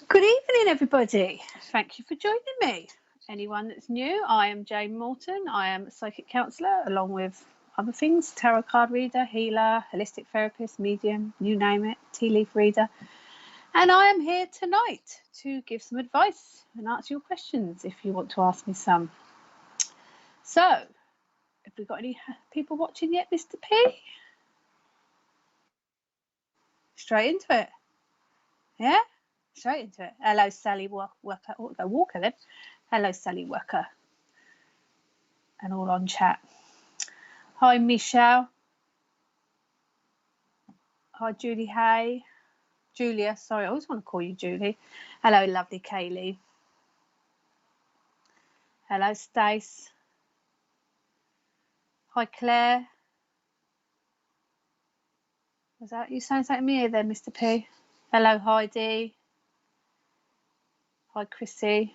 Good evening, everybody. Thank you for joining me. Anyone that's new, I am Jane Morton. I am a psychic counsellor, along with other things, tarot card reader, healer, holistic therapist, medium, you name it, tea leaf reader. And I am here tonight to give some advice and answer your questions if you want to ask me some. So, have we got any people watching yet, Mr. P? Straight into it. Yeah? Straight into it. Hello, Sally Walker. Oh, go Walker then. Hello, Sally Walker. And all on chat. Hi, Michelle. Hi, Julie Hay. Julia, sorry, I always want to call you Julie. Hello, lovely Kaylee. Hello, Stace. Hi, Claire. Was that you saying something to me there, Mr. P? Hello, Heidi. Hi, Chrissy.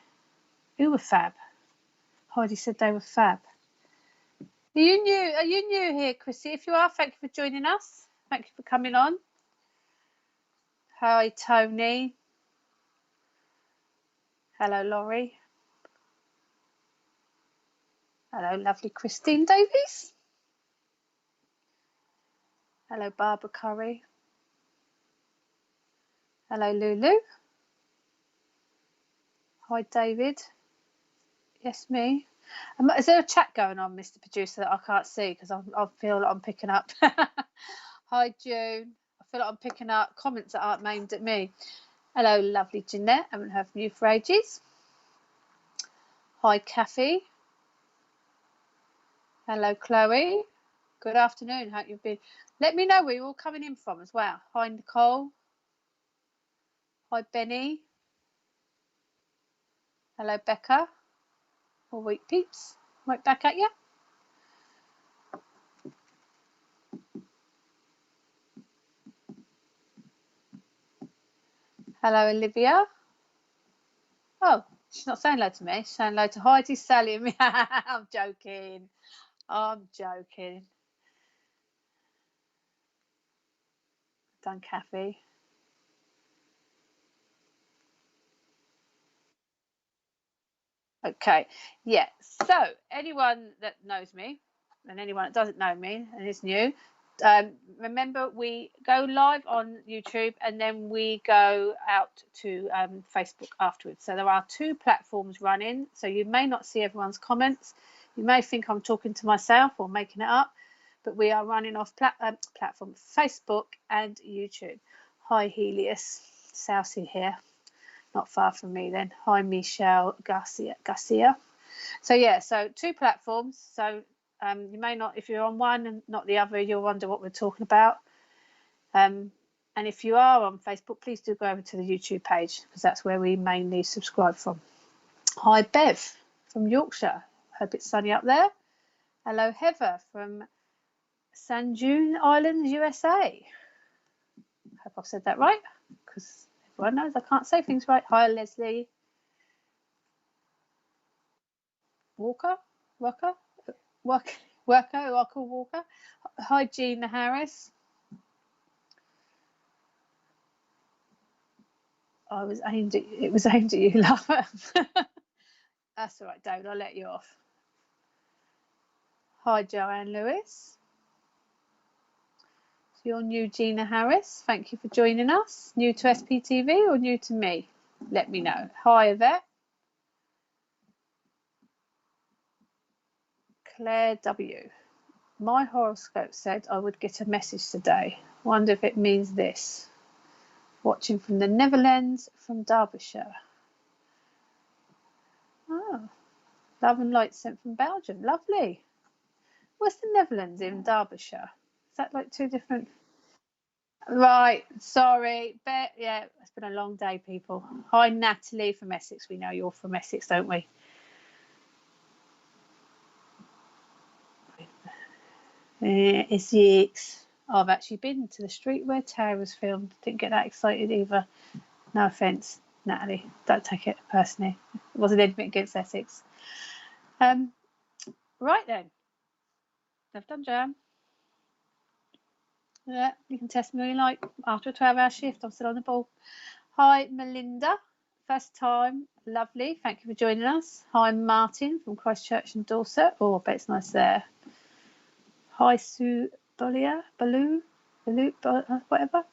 Who were fab? Heidi said they were fab. Are you new here, Chrissy? If you are, thank you for joining us. Thank you for coming on. Hi, Tony. Hello, Laurie. Hello, lovely Christine Davies. Hello, Barbara Curry. Hello, Lulu. Hi, David. Yes, me. Is there a chat going on, Mr. Producer, that I can't see because I feel like I'm picking up? Hi, June. I feel like I'm picking up comments that aren't aimed at me. Hello, lovely Jeanette. I haven't heard from you for ages. Hi, Kathy. Hello, Chloe. Good afternoon. How you've been? Let me know where you're all coming in from as well. Hi, Nicole. Hi, Benny. Hello, Becca. All week peeps. Right back at you. Hello, Olivia. Oh, she's not saying hello to me. She's saying hello to Heidi, Sally, and me. I'm joking. I'm joking. Done, Kathy. Okay, yeah. So anyone that knows me and anyone that doesn't know me and is new, remember we go live on YouTube and then we go out to Facebook afterwards. So there are two platforms running. So you may not see everyone's comments. You may think I'm talking to myself or making it up, but we are running off platform Facebook and YouTube. Hi, Helios. Sousy here. Not far from me then. Hi, Michelle Garcia. So yeah, so two platforms. So you may not, if you're on one and not the other, you'll wonder what we're talking about. And if you are on Facebook, please do go over to the YouTube page because that's where we mainly subscribe from. Hi, Bev from Yorkshire. Hope it's sunny up there. Hello, Heather from San June Islands, USA. Hope I've said that right because everyone knows I can't say things right. Hi, Leslie. Walker. Hi, Gina Harris. It was aimed at you, love. That's all right, David. I'll let you off. Hi, Joanne Lewis. So you're new, Gina Harris. Thank you for joining us. New to SPTV or new to me? Let me know. Hi, Yvette. Claire W. My horoscope said I would get a message today. Wonder if it means this. Watching from the Netherlands, from Derbyshire. Oh, love and light sent from Belgium. Lovely. What's the Netherlands in Derbyshire? Is that like two different? Right, sorry. But yeah, it's been a long day, people. Hi, Natalie from Essex. We know you're from Essex, don't we? It's Yeeks. I've actually been to the street where Tara was filmed. Didn't get that excited either. No offence, Natalie. Don't take it personally. It wasn't anything against Essex. Right then. I've done jam. Yeah, you can test me like after a 12-hour shift. I'm still on the ball. Hi, Melinda. First time. Lovely. Thank you for joining us. Hi, Martin from Christchurch and Dorset. Oh, I bet it's nice there. Hi, Sue Baloo, whatever.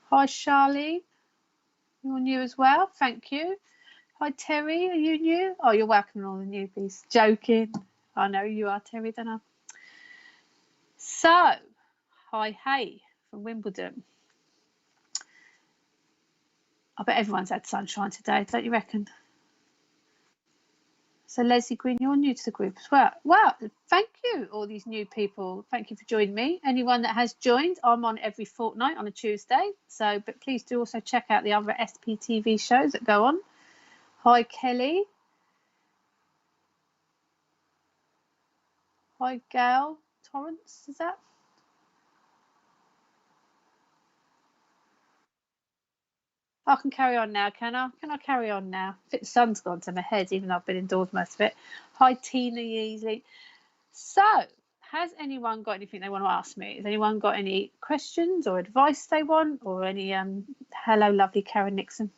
Hi, Sharleen. You're new as well. Thank you. Hi, Terry. Are you new? Oh, you're welcoming all the newbies. Joking. I know you are, Terry, don't I? So, hi, hey, from Wimbledon. I bet everyone's had sunshine today, don't you reckon? So, Leslie Green, you're new to the group as well. Well, thank you, all these new people. Thank you for joining me. Anyone that has joined, I'm on every fortnight on a Tuesday. So, but please do also check out the other SPTV shows that go on. Hi, Kelly. Hi, Gail Torrance, is that? I can carry on now, can I? Can I carry on now? I think the sun's gone to my head, even though I've been indoors most of it. Hi, Tina Yeasley. So, has anyone got anything they want to ask me? Has anyone got any questions or advice they want? Or any, hello, lovely Karen Nixon.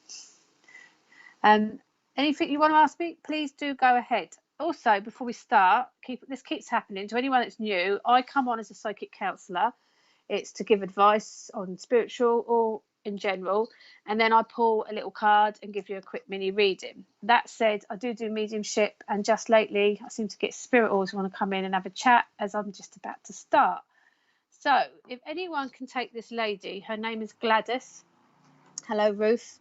Anything you want to ask me, please do go ahead. Also, before we start, this keeps happening. To anyone that's new, I come on as a psychic counsellor. It's to give advice on spiritual or in general, and then I pull a little card and give you a quick mini reading. That said, I do mediumship, and just lately I seem to get spirit always want to come in and have a chat as I'm just about to start. So if anyone can take this lady, her name is Gladys. Hello, Ruth.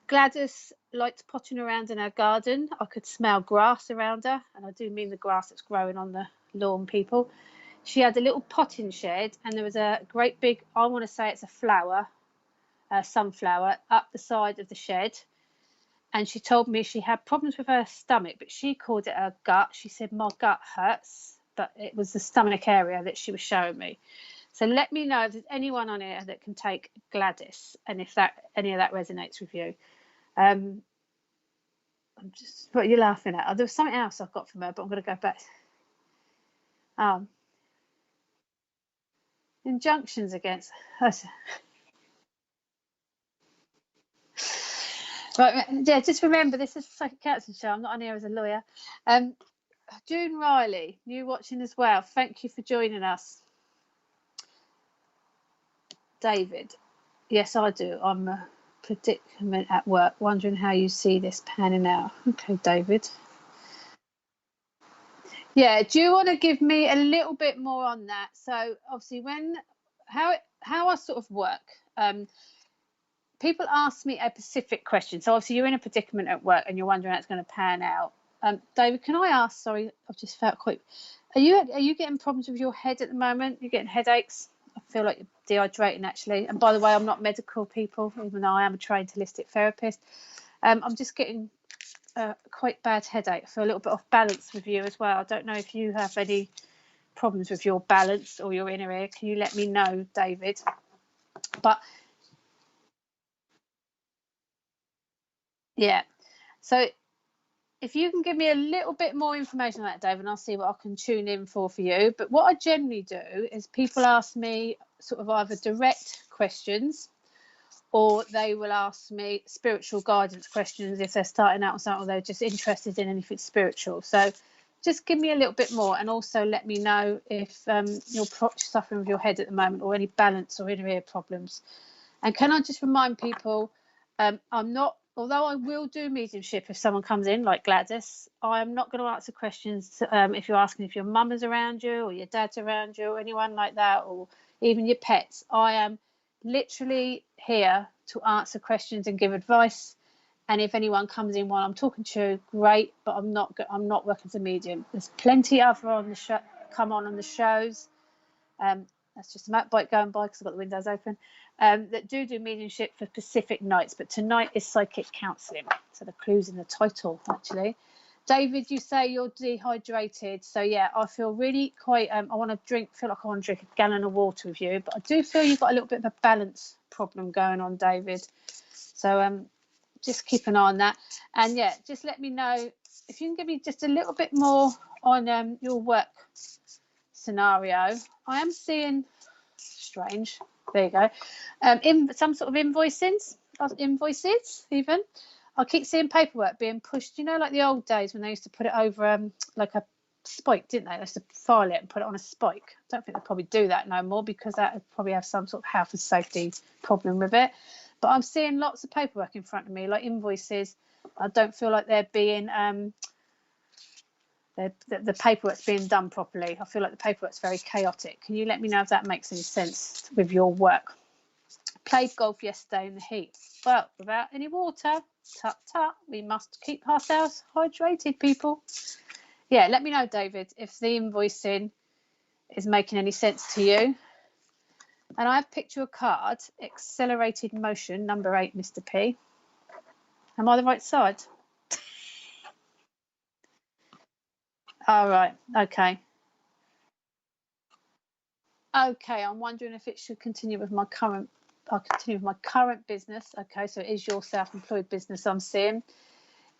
Gladys liked potting around in her garden. I could smell grass around her, and I do mean the grass that's growing on the lawn, people. She had a little potting shed, and there was a great big, I want to say it's a flower, sunflower, up the side of the shed. And she told me she had problems with her stomach, but she called it her gut. She said, my gut hurts, but it was the stomach area that she was showing me. So let me know if there's anyone on here that can take Gladys, and if that any of that resonates with you. I'm just, what are you laughing at? Oh, there was something else I've got from her, but I'm going to go back. Injunctions against. Right, yeah, just remember this is a psychic counselling show. I'm not on here as a lawyer. June Riley, you watching as well. Thank you for joining us. David, yes, I do. I'm a predicament at work, wondering how you see this panning out. Okay, David. Yeah, do you want to give me a little bit more on that? So obviously how I sort of work, people ask me a specific question. So obviously you're in a predicament at work and you're wondering how it's going to pan out. David, can I ask, sorry, I've just felt quite, are you getting problems with your head at the moment? You're getting headaches? I feel like you're dehydrating actually. And by the way, I'm not medical, people, even though I am a trained holistic therapist. I'm just getting quite bad headache. I feel a little bit off balance with you as well. I don't know if you have any problems with your balance or your inner ear. Can you let me know, David? But yeah, so if you can give me a little bit more information on that, David, and I'll see what I can tune in for you. But what I generally do is people ask me sort of either direct questions, or they will ask me spiritual guidance questions if they're starting out on something, or they're just interested in anything spiritual. So just give me a little bit more, and also let me know if you're suffering with your head at the moment, or any balance or inner ear problems. And can I just remind people, I'm not, although I will do mediumship if someone comes in like Gladys, I am not going to answer questions if you're asking if your mum is around you, or your dad's around you, or anyone like that, or even your pets. I am literally here to answer questions and give advice. And if anyone comes in while I'm talking to you, great, but I'm not working as a medium. There's plenty other on the show, come on the shows. That's just a motorbike going by because I've got the windows open, that do mediumship for specific nights. But tonight is psychic counselling. So the clue's in the title, actually. David, you say you're dehydrated, so yeah, I feel really quite. I want to feel like I want to drink a gallon of water with you, but I do feel you've got a little bit of a balance problem going on, David. So just keep an eye on that, and yeah, just let me know if you can give me just a little bit more on your work scenario. I am seeing strange. There you go. In some sort of invoices even. I keep seeing paperwork being pushed, you know, like the old days when they used to put it over like a spike, didn't they? They used to file it and put it on a spike. I don't think they probably do that no more, because that would probably have some sort of health and safety problem with it. But I'm seeing lots of paperwork in front of me, like invoices. I don't feel like they're being the paperwork's being done properly. I feel like the paperwork's very chaotic. Can you let me know if that makes any sense with your work? Played golf yesterday in the heat. Well, without any water. Tut tut. We must keep ourselves hydrated, people. Yeah, let me know, David, if the invoicing is making any sense to you. And I've picked you a card, Accelerated Motion, number 8, Mr. P. Am I the right side? All right. Okay. Okay, I'm wondering if it should continue with my current. I'll continue with my current business. Okay, so it is your self-employed business I'm seeing.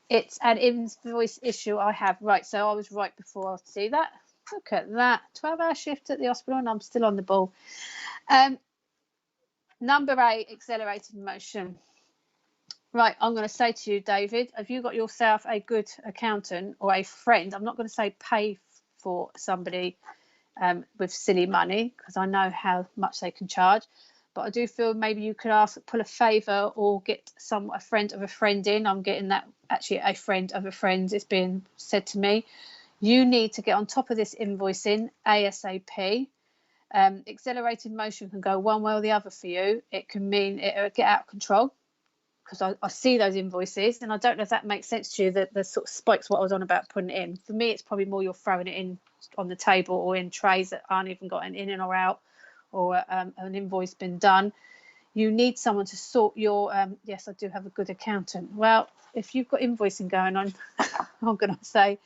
It's an invoice issue I have. Right, so I was right before I see that. Look at that. 12-hour shift at the hospital and I'm still on the ball. Number 8, accelerated motion. Right, I'm going to say to you, David, have you got yourself a good accountant or a friend? I'm not going to say pay for somebody with silly money, because I know how much they can charge. But I do feel maybe you could pull a favour or get a friend of a friend in. I'm getting that, actually a friend of a friend is being said to me. You need to get on top of this invoicing ASAP. Accelerated motion can go one way or the other for you. It can mean it'll get out of control, because I see those invoices and I don't know if that makes sense to you, that the sort of spikes what I was on about putting it in. For me, it's probably more you're throwing it in on the table or in trays that aren't even got an in and or out, or an invoice been done. You need someone to sort your yes, I do have a good accountant. Well, if you've got invoicing going on, I'm going to say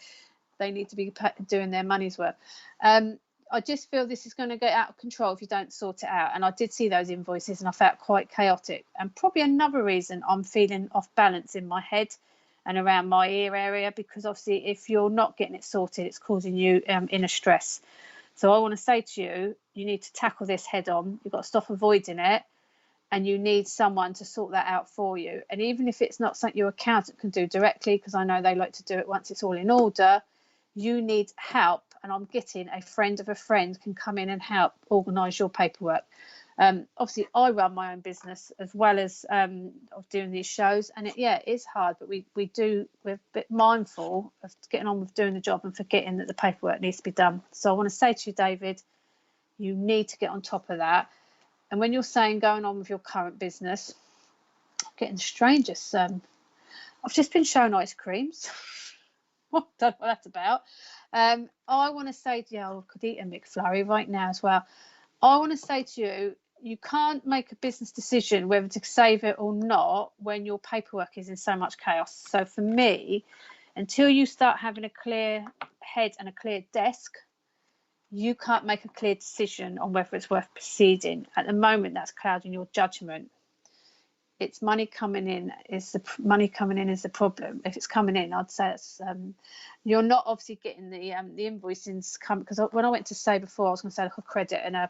they need to be doing their money's worth. I just feel this is going to get out of control if you don't sort it out. And I did see those invoices and I felt quite chaotic. And probably another reason I'm feeling off balance in my head and around my ear area, because obviously if you're not getting it sorted, it's causing you inner stress. So I want to say to you, you need to tackle this head on. You've got to stop avoiding it, and you need someone to sort that out for you. And even if it's not something your accountant can do directly, because I know they like to do it once it's all in order, you need help. And I'm getting a friend of a friend can come in and help organise your paperwork. Obviously, I run my own business as well as of doing these shows, and it is hard, but we're a bit mindful of getting on with doing the job and forgetting that the paperwork needs to be done. So I want to say to you, David, you need to get on top of that. And when you're saying going on with your current business, I'm getting the strangest. I've just been shown ice creams. I don't know what that's about. I want to say to you, I could eat a McFlurry right now as well. I want to say to you, you can't make a business decision whether to save it or not when your paperwork is in so much chaos. So for me, until you start having a clear head and a clear desk, you can't make a clear decision on whether it's worth proceeding. At the moment, that's clouding your judgment. It's money coming in is the problem. If it's coming in, I'd say it's you're not obviously getting the invoicings come, because when I went to say before, I was going to say like a credit and I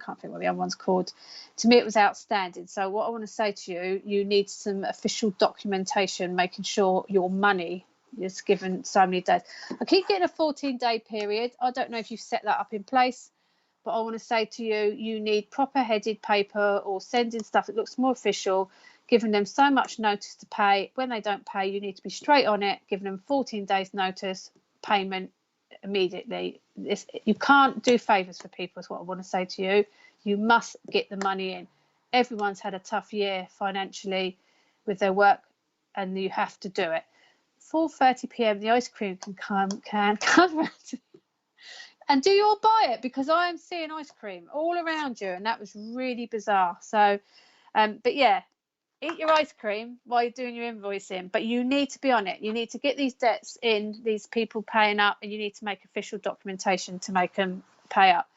can't think what the other one's called. To me, it was outstanding. So what I want to say to you, you need some official documentation, making sure your money is given so many days. I keep getting a 14-day period. I don't know if you've set that up in place. But I want to say to you, you need proper headed paper or sending stuff that looks more official, giving them so much notice to pay. When they don't pay, you need to be straight on it, giving them 14 days notice, payment immediately. You can't do favours for people is what I want to say to you. You must get the money in. Everyone's had a tough year financially with their work, and you have to do it. 4:30 p.m. the ice cream can come around. And do you all buy it? Because I am seeing ice cream all around you, and that was really bizarre. So, but yeah, eat your ice cream while you're doing your invoicing, but you need to be on it. You need to get these debts in, these people paying up, and you need to make official documentation to make them pay up.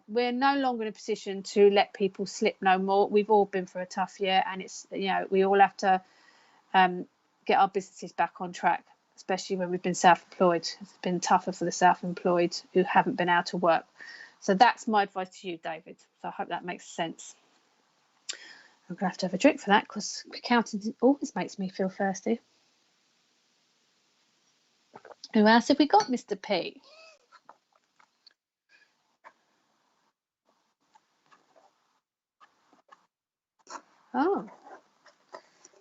We're no longer in a position to let people slip no more. We've all been through a tough year, and it's, you know, we all have to get our businesses back on track, especially when we've been self-employed. It's been tougher for the self-employed who haven't been able to work. So that's my advice to you, David. So I hope that makes sense. I'm going to have a drink for that, because counting always makes me feel thirsty. Who else have we got, Mr. P? Oh,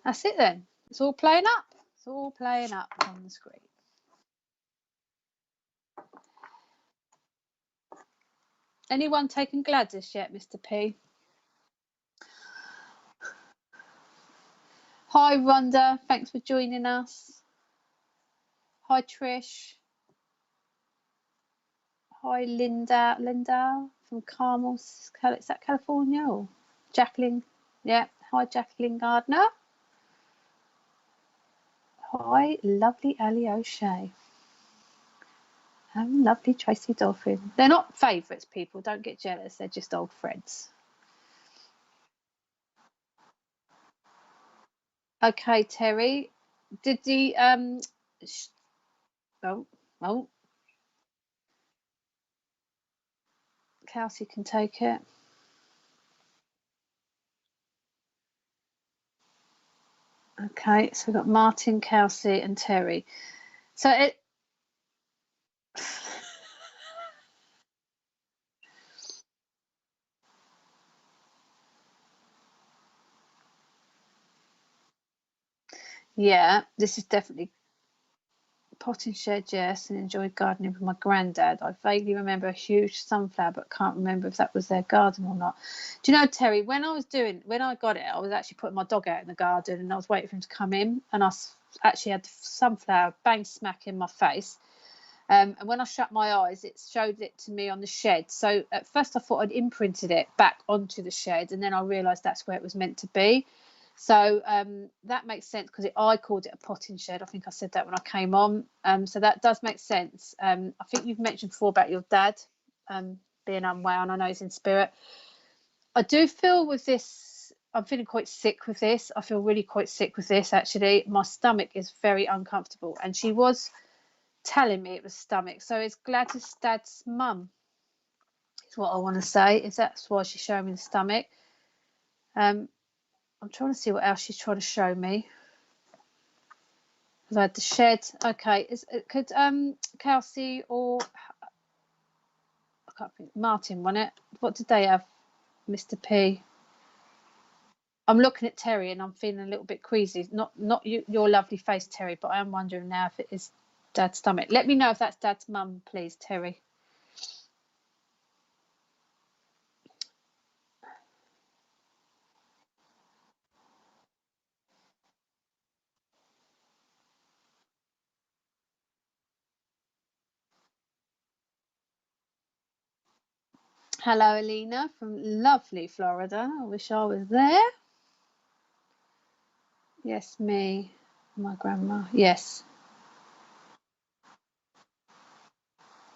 that's it then. It's all playing up. It's all playing up on the screen. Anyone taken Gladys yet, Mr. P? Hi, Rhonda. Thanks for joining us. Hi, Trish. Hi, Linda. Linda from Carmel. Is that California? Or Jacqueline? Yeah. Hi, Jacqueline Gardner. Hi, lovely Ali O'Shea. And lovely Tracy Dolphin. They're not favourites, people. Don't get jealous. They're just old friends. Okay, Terry. Did the oh, Kelsey can take it. Okay, so we've got Martin, Kelsey, and Terry. So it. Yeah, this is definitely potting shed, yes, and enjoyed gardening with my granddad. I vaguely remember a huge sunflower, but can't remember if that was their garden or not. Do you know, Terry, when I got it, I was actually putting my dog out in the garden, and I was waiting for him to come in, and I actually had the sunflower bang smack in my face. And when I shut my eyes, it showed it to me on the shed. So at first I thought I'd imprinted it back onto the shed, and then I realised that's where it was meant to be. So that makes sense, because I called it a potting shed. I think I said that when I came on. So that does make sense. I think you've mentioned before about your dad being unwell, and I know he's in spirit. I do feel with this, I'm feeling quite sick with this. I feel really quite sick with this, actually. My stomach is very uncomfortable, and she was telling me it was stomach. So it's Gladys' dad's mum, is what I want to say. Is that's why she's showing me the stomach. I'm trying to see what else she's trying to show me. I had the shed. Okay, could Kelsey or I can't think, Martin won it. What did they have, Mr. P? I'm looking at Terry and I'm feeling a little bit queasy. Not your lovely face, Terry, but I am wondering now if it is Dad's stomach. Let me know if that's Dad's mum, please, Terry. Hello, Alina from lovely Florida. I wish I was there. Yes, me, my grandma. Yes.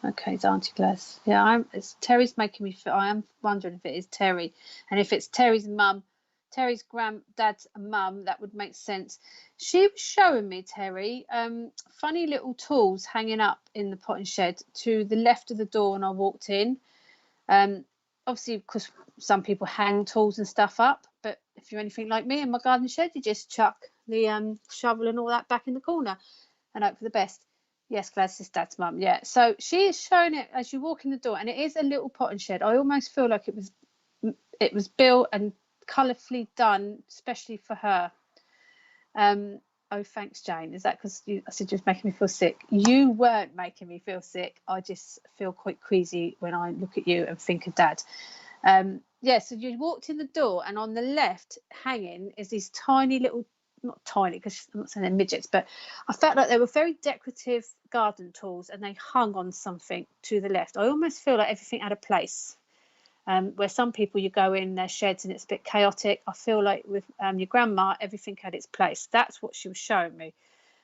Okay, it's Auntie Glass. Yeah, Terry's making me feel. I am wondering if it is Terry, and if it's Terry's mum, Terry's granddad's mum, that would make sense. She was showing me, Terry, funny little tools hanging up in the potting shed to the left of the door when I walked in. Obviously, because some people hang tools and stuff up, but if you're anything like me in my garden shed, you just chuck the shovel and all that back in the corner and hope for the best. Yes, Gladys' dad's mum. Yeah, so she is showing it as you walk in the door, and it is a little potting shed. I almost feel like it was built and colourfully done, especially for her. Oh, thanks, Jane. Is that because I said you was making me feel sick? You weren't making me feel sick. I just feel quite queasy when I look at you and think of Dad. Yeah, so you walked in the door, and on the left hanging is these tiny little, not tiny because I'm not saying they're midgets, but I felt like they were very decorative garden tools, and they hung on something to the left. I almost feel like everything had a place. Where some people, you go in their sheds and it's a bit chaotic. I feel like with your grandma, everything had its place. That's what she was showing me.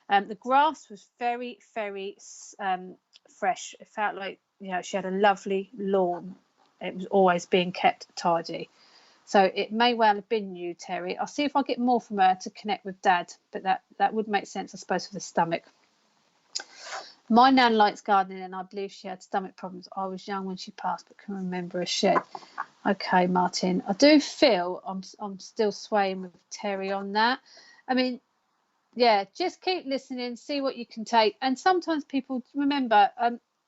The grass was very, very fresh. It felt like, you know, she had a lovely lawn. It was always being kept tidy. So it may well have been you, Terry. I'll see if I get more from her to connect with Dad, but that would make sense, I suppose, for the stomach. My nan likes gardening, and I believe she had stomach problems. I was young when she passed, but can remember a shed. Okay, Martin. I do feel I'm still swaying with Terry on that. I mean, yeah, just keep listening, see what you can take. And sometimes people remember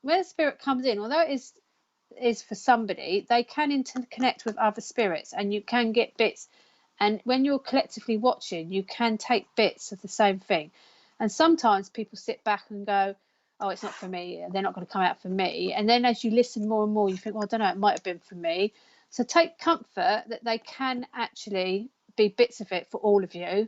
when a spirit comes in, although it is for somebody, they can interconnect with other spirits, and you can get bits. And when you're collectively watching, you can take bits of the same thing. And sometimes people sit back and go, oh, it's not for me, they're not going to come out for me. And then as you listen more and more, you think, well, I don't know, it might have been for me. So take comfort that they can actually be bits of it for all of you.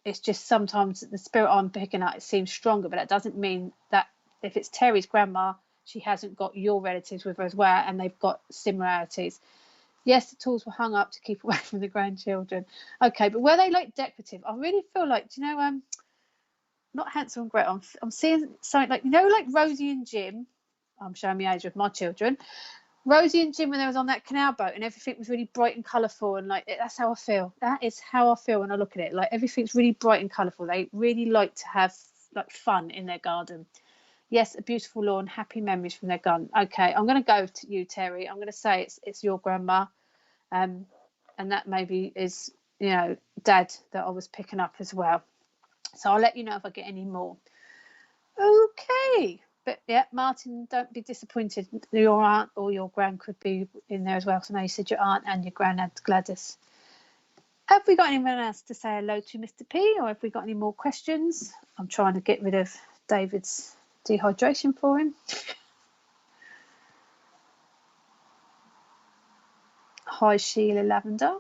It's just sometimes the spirit I'm picking up, it seems stronger, but that doesn't mean that if it's Terry's grandma, she hasn't got your relatives with her as well, and they've got similarities. Yes, the tools were hung up to keep away from the grandchildren. Okay, but were they like decorative? I really feel like, do you know, not Hansel and Gretel. I'm seeing something like, you know, like Rosie and Jim. I'm showing the age of my children. Rosie and Jim, when they was on that canal boat and everything was really bright and colourful, and like that's how I feel. That is how I feel when I look at it. Like everything's really bright and colourful. They really like to have like fun in their garden. Yes, a beautiful lawn, happy memories from their garden. Okay, I'm going to go to you, Terry. I'm going to say it's your grandma, and that maybe is, you know, Dad that I was picking up as well. So I'll let you know if I get any more. Okay. But yeah, Martin, don't be disappointed. Your aunt or your gran could be in there as well. So now you said your aunt and your granddad, Gladys. Have we got anyone else to say hello to, Mr. P? Or have we got any more questions? I'm trying to get rid of David's dehydration for him. Hi, Sheila Lavender.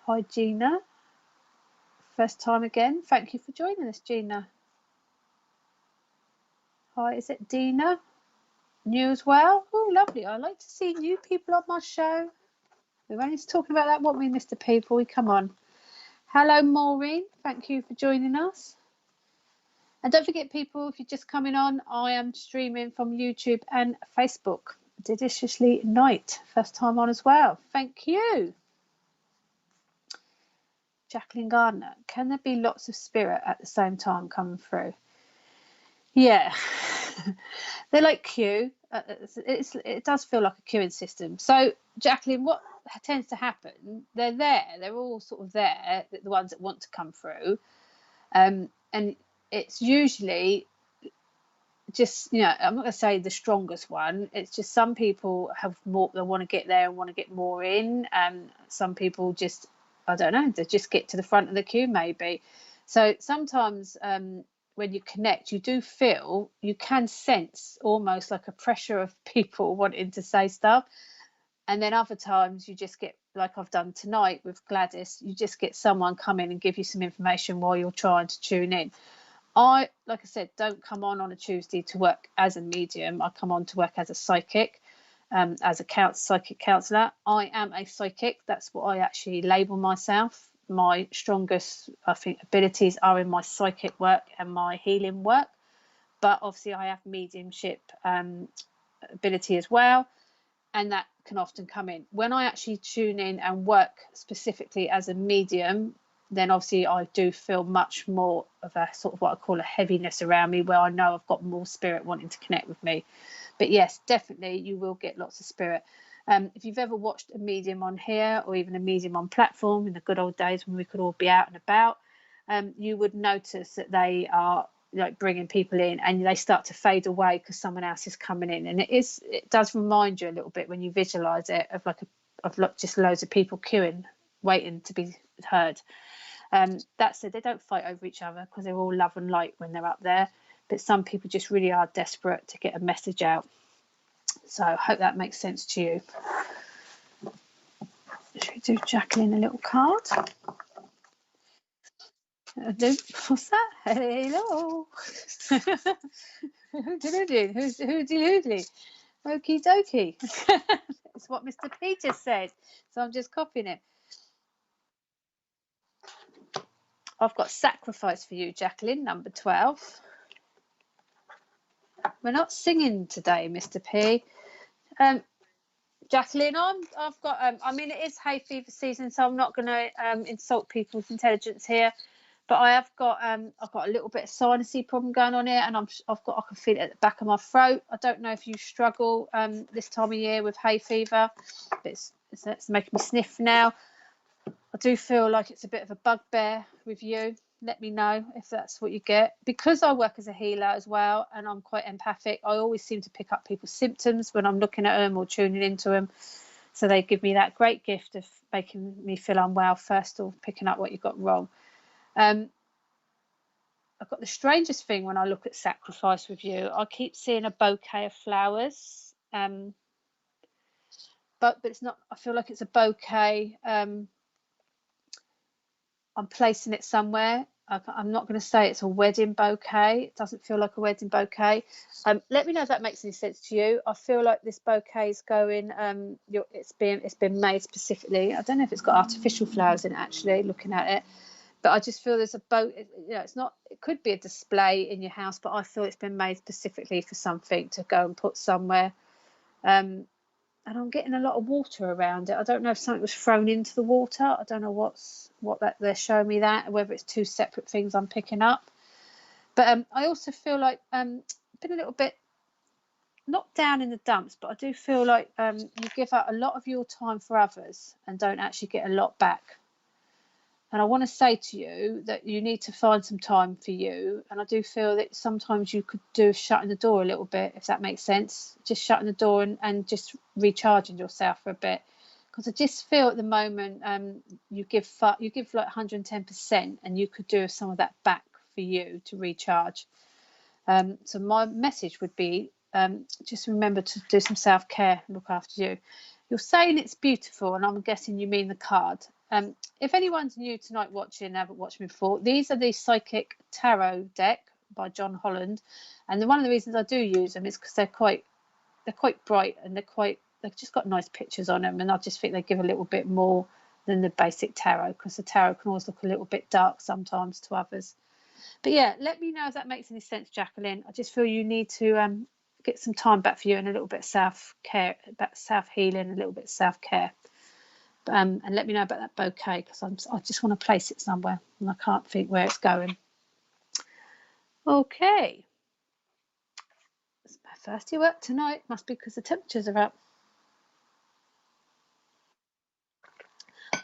Hi, Gina. First time again. Thank you for joining us, Gina. Hi, is it Dina? New as well? Oh, lovely. I like to see new people on my show. We're only talking about that, weren't we, Mr. P? Before we come on. Hello, Maureen. Thank you for joining us. And don't forget, people, if you're just coming on, I am streaming from YouTube and Facebook. Deliciously Night. First time on as well. Thank you. Jacqueline Gardner. Can there be lots of spirit at the same time coming through? Yeah. They're like queue. It does feel like a queuing system. So, Jacqueline, what tends to happen, they're there. They're all sort of there, the ones that want to come through. And it's usually just, you know, I'm not going to say the strongest one. It's just some people have more, they want to get there and want to get more in. Some people just, I don't know, they just get to the front of the queue maybe. So sometimes when you connect, you do feel, you can sense almost like a pressure of people wanting to say stuff. And then other times you just get, like I've done tonight with Gladys, you just get someone come in and give you some information while you're trying to tune in. Like I said, don't come on a Tuesday to work as a medium. I come on to work as a psychic, as a psychic counsellor. I am a psychic. That's what I actually label myself. My strongest, I think, abilities are in my psychic work and my healing work. But obviously I have mediumship ability as well. And that can often come in. When I actually tune in and work specifically as a medium, then obviously I do feel much more of a sort of what I call a heaviness around me, where I know I've got more spirit wanting to connect with me. But yes, definitely you will get lots of spirit. If you've ever watched a medium on here or even a medium on platform in the good old days when we could all be out and about, you would notice that they are like bringing people in and they start to fade away because someone else is coming in. And it does remind you a little bit when you visualize it of just loads of people queuing, waiting to be heard. That said, they don't fight over each other because they're all love and light when they're up there. But some people just really are desperate to get a message out. So I hope that makes sense to you. Should we do Jacqueline a little card? What's that? Hello. Hoodly. Who's hoodly? Okie dokie. It's what Mr. P just said, so I'm just copying it. I've got sacrifice for you, Jacqueline, number 12. We're not singing today, Mr. P. Jacqueline, I've got. I mean, it is hay fever season, so I'm not going to insult people's intelligence here. But I've got a little bit of sinusy problem going on here, and I can feel it at the back of my throat. I don't know if you struggle this time of year with hay fever. It's making me sniff now. I do feel like it's a bit of a bugbear with you. Let me know if that's what you get. Because I work as a healer as well, and I'm quite empathic, I always seem to pick up people's symptoms when I'm looking at them or tuning into them. So they give me that great gift of making me feel unwell first, or picking up what you've got wrong. I've got the strangest thing when I look at sacrifice with you. I keep seeing a bouquet of flowers, but it's not. I feel like it's a bouquet. I'm placing it somewhere. I'm not going to say it's a wedding bouquet. It doesn't feel like a wedding bouquet. Let me know if that makes any sense to you. I feel like this bouquet is going. It's been made specifically. I don't know if it's got artificial flowers in it, actually, looking at it. But I just feel there's a it's not. It could be a display in your house, but I feel it's been made specifically for something to go and put somewhere. And I'm getting a lot of water around it. I don't know if something was thrown into the water. I don't know what that they're showing me that, whether it's two separate things I'm picking up. But I also feel like been a little bit not down in the dumps, but I do feel like you give out a lot of your time for others and don't actually get a lot back. And I want to say to you that you need to find some time for you. And I do feel that sometimes you could do shutting the door a little bit, if that makes sense. Just shutting the door and just recharging yourself for a bit. Because I just feel at the moment you give like 110%, and you could do some of that back for you to recharge. So my message would be just remember to do some self-care and look after you. You're saying it's beautiful, and I'm guessing you mean the card. If anyone's new tonight watching, haven't watched me before, these are the Psychic Tarot deck by John Holland, and one of the reasons I do use them is because they're quite bright, and they've just got nice pictures on them, and I just think they give a little bit more than the basic tarot, because the tarot can always look a little bit dark sometimes to others. But yeah, let me know if that makes any sense, Jacqueline. I just feel you need to get some time back for you, and a little bit of self-care, about self-healing, a little bit of self-care. And let me know about that bouquet, because I just want to place it somewhere and I can't think where it's going. Okay, it's my first day work tonight. Must be because the temperatures are up.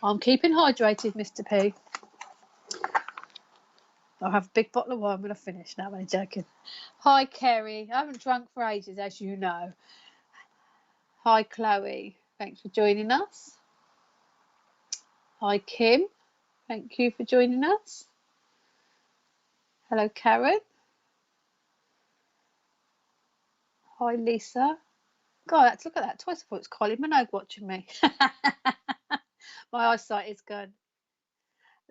I'm keeping hydrated, Mr. P. I'll have a big bottle of wine when I finish. Now I'm joking. Hi, Kerry. I haven't drunk for ages, as you know. Hi, Chloe. Thanks for joining us. Hi, Kim. Thank you for joining us. Hello, Karen. Hi, Lisa. God, look at that. Twice I thought it was Kylie Minogue watching me. My eyesight is good.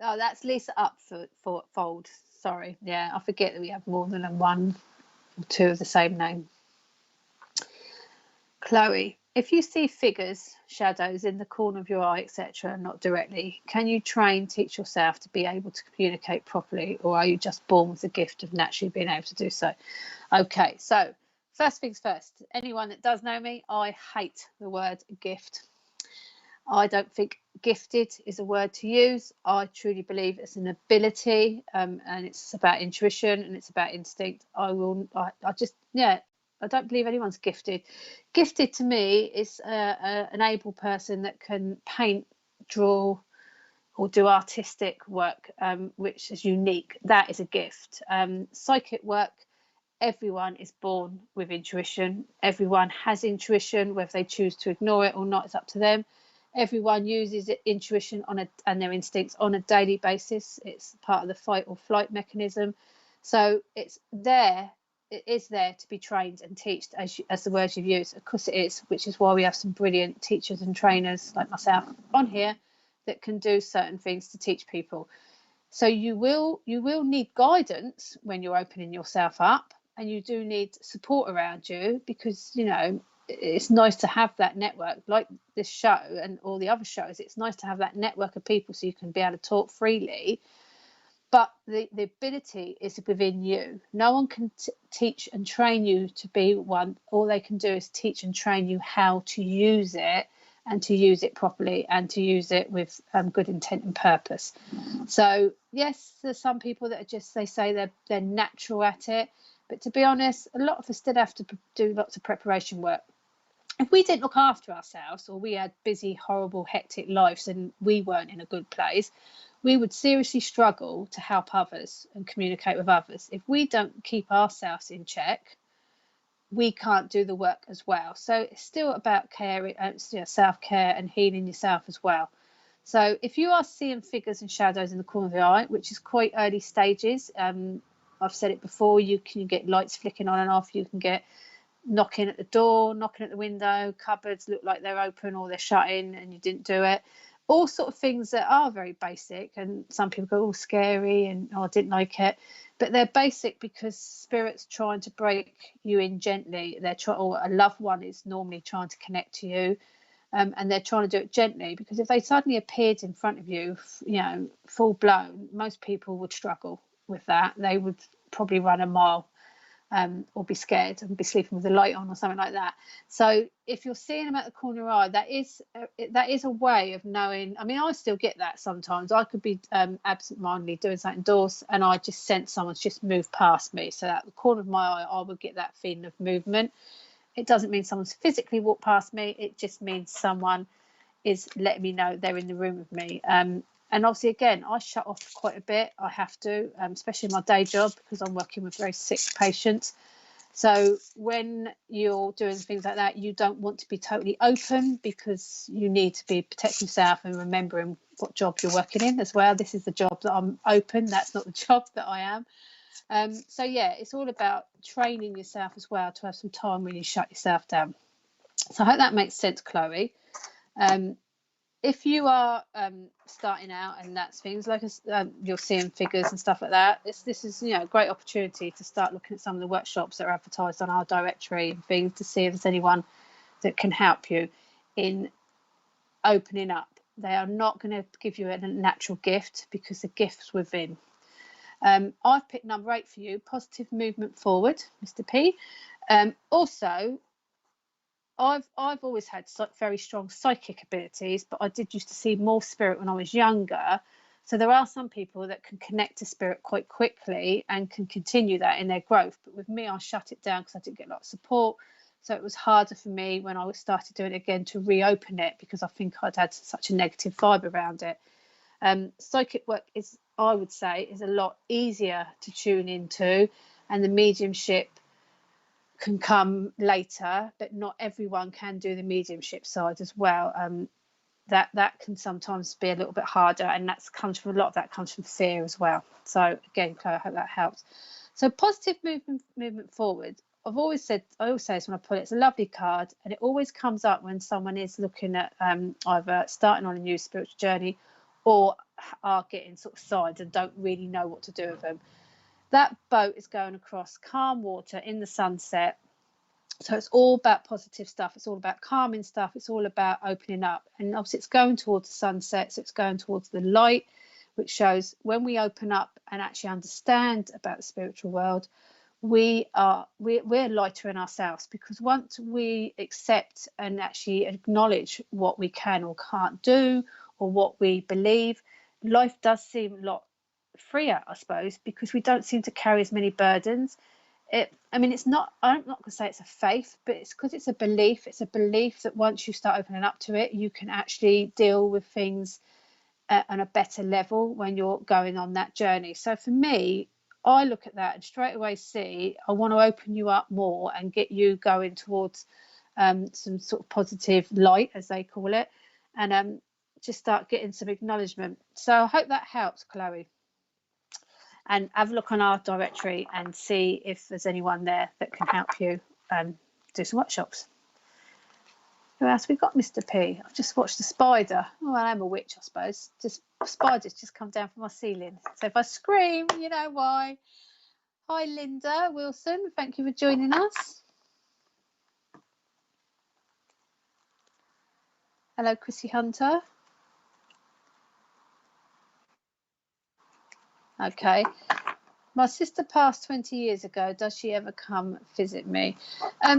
Oh, that's Lisa Upfold. Sorry. Yeah, I forget that we have more than one or two of the same name. Chloe, if you see figures, shadows in the corner of your eye, etc., not directly, can you teach yourself to be able to communicate properly, or are you just born with the gift of naturally being able to do so? Okay, so first things first, anyone that does know me, I hate the word gift. I don't think gifted is a word to use. I truly believe it's an ability, and it's about intuition and it's about instinct. I don't believe anyone's gifted. Gifted to me is an able person that can paint, draw, or do artistic work, which is unique. That is a gift. Psychic work, everyone is born with intuition. Everyone has intuition. Whether they choose to ignore it or not, it's up to them. Everyone uses intuition and their instincts on a daily basis. It's part of the fight or flight mechanism. So it's there. It is there to be trained and taught, as the words you've used. Of course it is, which is why we have some brilliant teachers and trainers like myself on here that can do certain things to teach people. So you will need guidance when you're opening yourself up, and you do need support around you, because it's nice to have that network, like this show and all the other shows. It's nice to have that network of people so you can be able to talk freely. But the ability is within you. No one can teach and train you to be one. All they can do is teach and train you how to use it, and to use it properly, and to use it with good intent and purpose. So yes, there's some people that are just, they say they're natural at it, but to be honest, a lot of us still have to do lots of preparation work. If we didn't look after ourselves, or we had busy, horrible, hectic lives and we weren't in a good place, we would seriously struggle to help others and communicate with others. If we don't keep ourselves in check, we can't do the work as well. So it's still about care, self-care and healing yourself as well. So if you are seeing figures and shadows in the corner of the eye, which is quite early stages, I've said it before, you can get lights flicking on and off, you can get knocking at the door, knocking at the window, cupboards look like they're open or they're shutting and you didn't do it. All sort of things that are very basic, and some people go, oh, scary, and oh, I didn't like it. But they're basic because Spirit's trying to break you in gently. Or a loved one is normally trying to connect to you, and they're trying to do it gently, because if they suddenly appeared in front of you, full blown, most people would struggle with that. They would probably run a mile. Or be scared and be sleeping with the light on or something like that. So if you're seeing them at the corner of your eye, that is a way of knowing. I mean, I still get that sometimes. I could be absent-mindedly doing something indoors and I just sense someone's just moved past me. So at the corner of my eye, I would get that feeling of movement. It doesn't mean someone's physically walked past me. It just means someone is letting me know they're in the room with me. And obviously, again, I shut off quite a bit. I have to, especially in my day job, because I'm working with very sick patients. So when you're doing things like that, you don't want to be totally open, because you need to be protecting yourself and remembering what job you're working in as well. This is the job that I'm open. That's not the job that I am. So, yeah, it's all about training yourself as well to have some time when you shut yourself down. So I hope that makes sense, Chloe. If you are starting out and that's things like you're seeing figures and stuff like that, this is a great opportunity to start looking at some of the workshops that are advertised on our directory and things, to see if there's anyone that can help you in opening up. They are not going to give you a natural gift, because the gift's within. I've picked number 8 for you, positive movement forward, Mr. P. Also, I've always had very strong psychic abilities, but I did used to see more spirit when I was younger. So there are some people that can connect to spirit quite quickly and can continue that in their growth. But with me, I shut it down because I didn't get a lot of support. So it was harder for me when I started doing it again to reopen it, because I think I'd had such a negative vibe around it. Psychic work is, I would say, is a lot easier to tune into, and the mediumship can come later, but not everyone can do the mediumship side as well. That can sometimes be a little bit harder, and a lot of that comes from fear as well. So again, Chloe, I hope that helps. So positive movement forward. I always say this when I pull it, it's a lovely card, and it always comes up when someone is looking at either starting on a new spiritual journey or are getting sort of signs and don't really know what to do with them. That boat is going across calm water in the sunset. So it's all about positive stuff. It's all about calming stuff. It's all about opening up. And obviously it's going towards the sunset. So it's going towards the light, which shows when we open up and actually understand about the spiritual world, we're lighter in ourselves, because once we accept and actually acknowledge what we can or can't do, or what we believe, life does seem a lot freer, I suppose, because we don't seem to carry as many burdens. It's not, I'm not going to say it's a faith, but it's because it's a belief. It's a belief that once you start opening up to it, you can actually deal with things on a better level when you're going on that journey. So for me, I look at that and straight away see, I want to open you up more and get you going towards some sort of positive light, as they call it, and just start getting some acknowledgement. So I hope that helps, Chloe. And have a look on our directory and see if there's anyone there that can help you do some workshops. Who else we got, Mr. P? I've just watched the spider. Oh, I am a witch, I suppose. Spiders just come down from my ceiling. So if I scream, you know why. Hi, Linda Wilson. Thank you for joining us. Hello, Chrissy Hunter. Okay. My sister passed 20 years ago. Does she ever come visit me?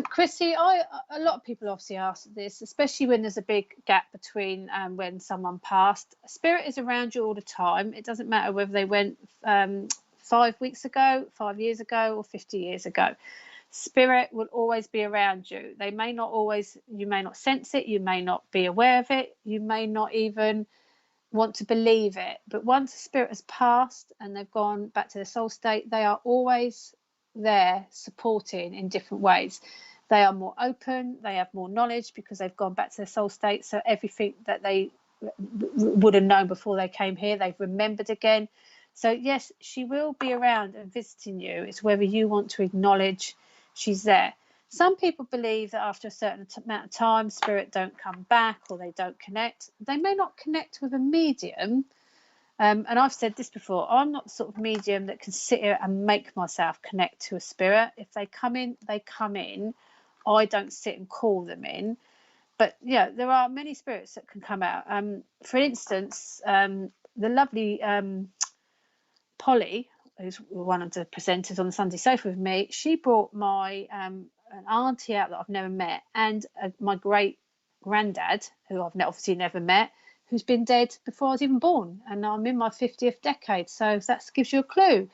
Chrissy, a lot of people obviously ask this, especially when there's a big gap between when someone passed. Spirit is around you all the time. It doesn't matter whether they went 5 weeks ago, 5 years ago, or 50 years ago. Spirit will always be around you. They may not always, you may not sense it, you may not be aware of it, you may not even want to believe it, but once the spirit has passed and they've gone back to the soul state, they are always there supporting in different ways. They are more open, they have more knowledge because they've gone back to the soul state, so everything that they would have known before they came here, they've remembered again. So yes, she will be around and visiting you. It's whether you want to acknowledge she's there. Some people believe that after a certain amount of time, spirit don't come back or they don't connect. They may not connect with a medium. And I've said this before, I'm not the sort of medium that can sit here and make myself connect to a spirit. If they come in, they come in. I don't sit and call them in. But yeah, there are many spirits that can come out. For instance, the lovely Polly, who's one of the presenters on the Sunday Sofa with me, she brought my an auntie out that I've never met, and my great granddad, who I've obviously never met, who's been dead before I was even born, and I'm in my 50th decade, so that gives you a clue.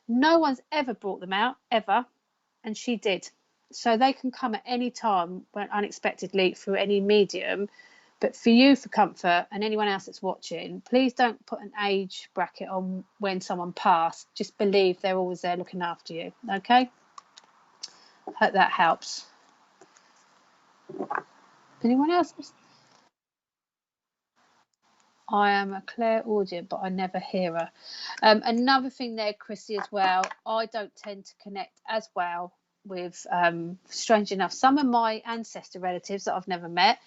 No one's ever brought them out, ever, and she did. So they can come at any time, when unexpectedly, through any medium. But for you, for comfort, and anyone else that's watching, please don't put an age bracket on when someone passed. Just believe they're always there looking after you, okay? Hope that helps. Anyone else? I am a clairaudient, but I never hear her. Another thing there, Chrissy, as well, I don't tend to connect as well with, strange enough, some of my ancestor relatives that I've never met,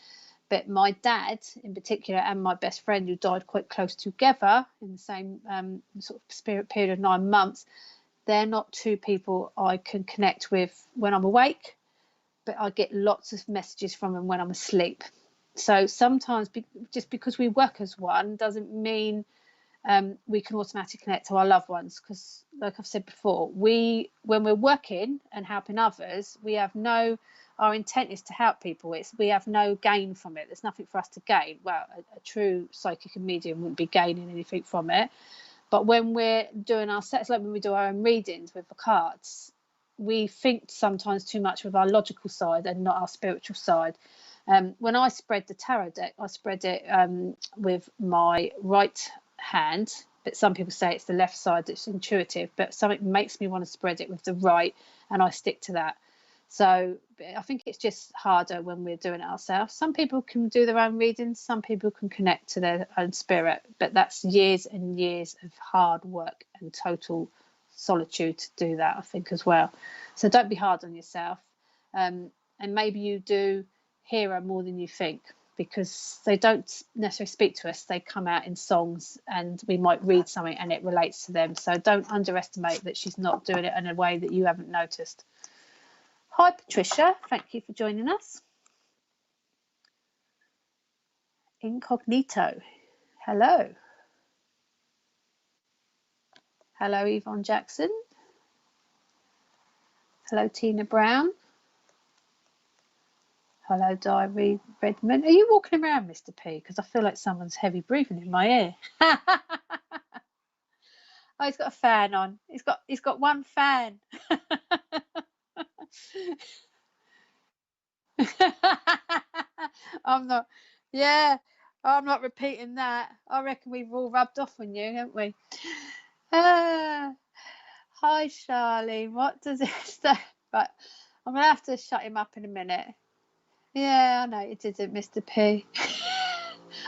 but my dad in particular and my best friend, who died quite close together in the same sort of spirit period of 9 months, they're not two people I can connect with when I'm awake, but I get lots of messages from them when I'm asleep. So sometimes just because we work as one doesn't mean we can automatically connect to our loved ones, because like I've said before, when we're working and helping others, our intent is to help people. We have no gain from it. There's nothing for us to gain. Well, a true psychic and medium wouldn't be gaining anything from it. But when we're doing our sets, like when we do our own readings with the cards, we think sometimes too much with our logical side and not our spiritual side. When I spread the tarot deck, I spread it with my right hand, but some people say it's the left side that's intuitive, but something makes me want to spread it with the right, and I stick to that. So I think it's just harder when we're doing it ourselves. Some people can do their own readings, some people can connect to their own spirit, but that's years and years of hard work and total solitude to do that, I think, as well. So don't be hard on yourself. And maybe you do hear her more than you think, because they don't necessarily speak to us. They come out in songs and we might read something and it relates to them. So don't underestimate that she's not doing it in a way that you haven't noticed. Hi, Patricia. Thank you for joining us. Incognito. Hello. Hello, Yvonne Jackson. Hello, Tina Brown. Hello, Diary Redmond. Are you walking around, Mr. P? Because I feel like someone's heavy breathing in my ear. Oh, he's got a fan on. He's got one fan. I'm not. Yeah, I'm not repeating that. I reckon we've all rubbed off on you, haven't we? Hi, Sharleen. What does it say? But I'm gonna have to shut him up in a minute. Yeah, I know you didn't, Mr. P.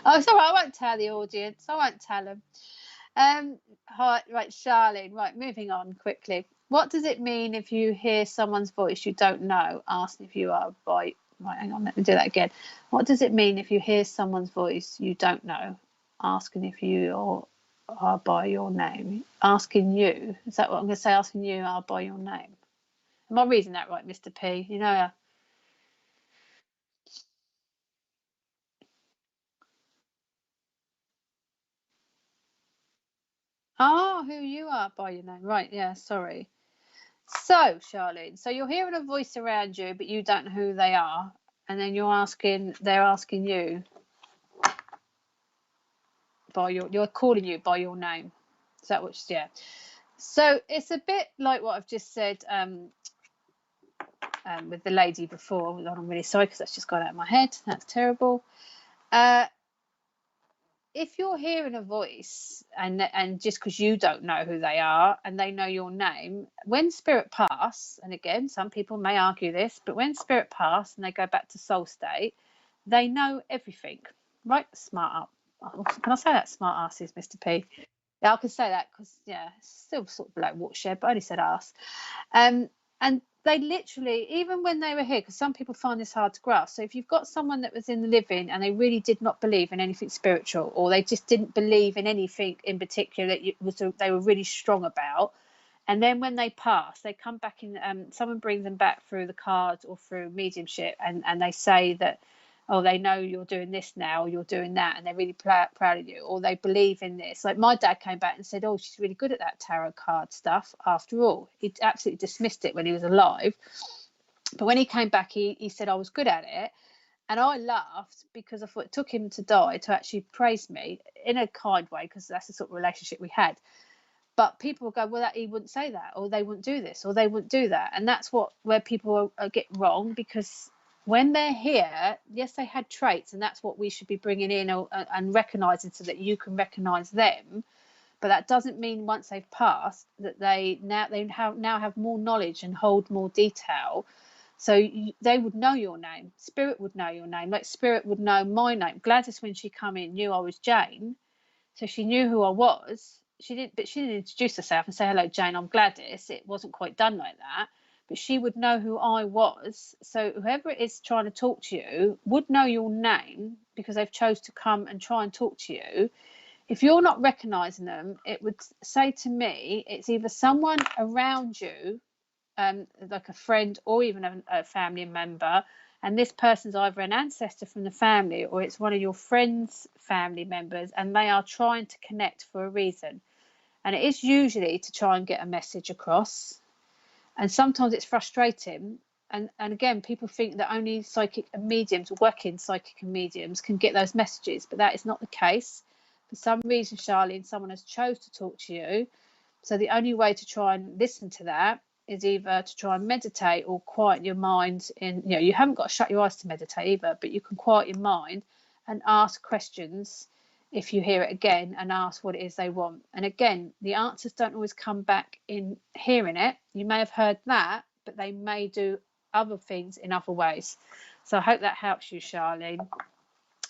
Oh, it's all right. I won't tell the audience. I won't tell them. Hi, right, Sharleen. Right, moving on quickly. What does it mean if you hear someone's voice you don't know, asking if you are by... Right, hang on, let me do that again. What does it mean if you hear someone's voice you don't know, asking if you are by your name? Asking you. Is that what I'm going to say? Asking you are by your name. Am I reading that right, Mr. P? You know... Oh, who you are by your name. Right, yeah, sorry. So, Sharleen, so you're hearing a voice around you, but you don't know who they are. And then they're asking you you're calling you by your name. Is that what, yeah. So it's a bit like what I've just said with the lady before. I'm really sorry because that's just gone out of my head. That's terrible. If you're hearing a voice and just because you don't know who they are and they know your name, when spirit pass, and again, some people may argue this, but when spirit pass and they go back to soul state, they know everything. Right? Smart up. Can I say that? Smart asses, Mr. P. Yeah, I can say that because, yeah, it's still sort of below watershed, but I only said ass. And they literally, even when they were here, because some people find this hard to grasp. So if you've got someone that was in the living and they really did not believe in anything spiritual, or they just didn't believe in anything in particular that they were really strong about, and then when they pass, they come back in, someone brings them back through the cards or through mediumship, and they say that, oh, they know you're doing this now, or you're doing that, and they're really proud of you, or they believe in this. Like my dad came back and said, oh, she's really good at that tarot card stuff. After all, he absolutely dismissed it when he was alive. But when he came back, he said I was good at it. And I laughed because I thought it took him to die to actually praise me in a kind way, because that's the sort of relationship we had. But people will go, well, he wouldn't say that, or they wouldn't do this, or they wouldn't do that. And that's where people get wrong, because when they're here, yes, they had traits, and that's what we should be bringing in and recognizing, so that you can recognize them. But that doesn't mean once they've passed that they now have more knowledge and hold more detail. So they would know your name. Spirit would know your name. Like Spirit would know my name. Gladys, when she come in, knew I was Jane, so she knew who I was. She didn't introduce herself and say, hello, Jane, I'm Gladys. It wasn't quite done like that. But she would know who I was. So whoever it is trying to talk to you would know your name, because they've chose to come and try and talk to you. If you're not recognising them, it would say to me, it's either someone around you, like a friend or even a family member, and this person's either an ancestor from the family, or it's one of your friends' family members, and they are trying to connect for a reason. And it is usually to try and get a message across. And sometimes it's frustrating. And again, people think that only psychic and mediums, working psychic and mediums, can get those messages, but that is not the case. For some reason, Sharleen, someone has chose to talk to you. So the only way to try and listen to that is either to try and meditate or quiet your mind. You haven't got to shut your eyes to meditate either, but you can quiet your mind and ask questions if you hear it again, and ask what it is they want. And again, the answers don't always come back in hearing it. You may have heard that, but they may do other things in other ways. So I hope that helps you, Sharleen.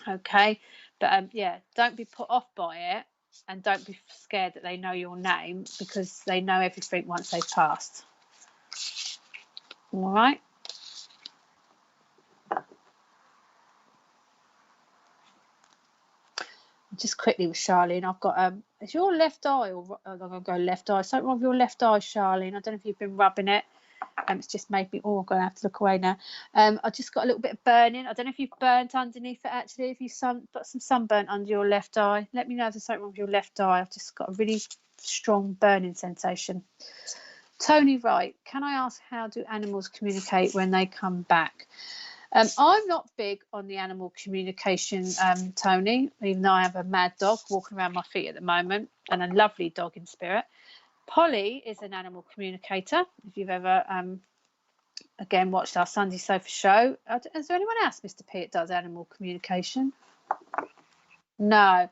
Okay, but yeah, don't be put off by it, and don't be scared that they know your name, because they know everything once they've passed. All right. Just quickly with Sharleen, I've got is your left eye, or I'm gonna go left eye, something wrong with your left eye, Sharleen? I don't know if you've been rubbing it. It's just made me, I'm gonna have to look away now. I just got a little bit of burning. I don't know if you've burnt underneath it, actually. If you've got some sunburnt under your left eye, let me know if there's something wrong with your left eye. I've just got a really strong burning sensation. Tony Wright, can I ask, how do animals communicate when they come back? I'm not big on the animal communication, Tony, even though I have a mad dog walking around my feet at the moment, and a lovely dog in spirit. Polly is an animal communicator. If you've ever, again, watched our Sunday Sofa show. Is there anyone else, Mr. P, that does animal communication? No.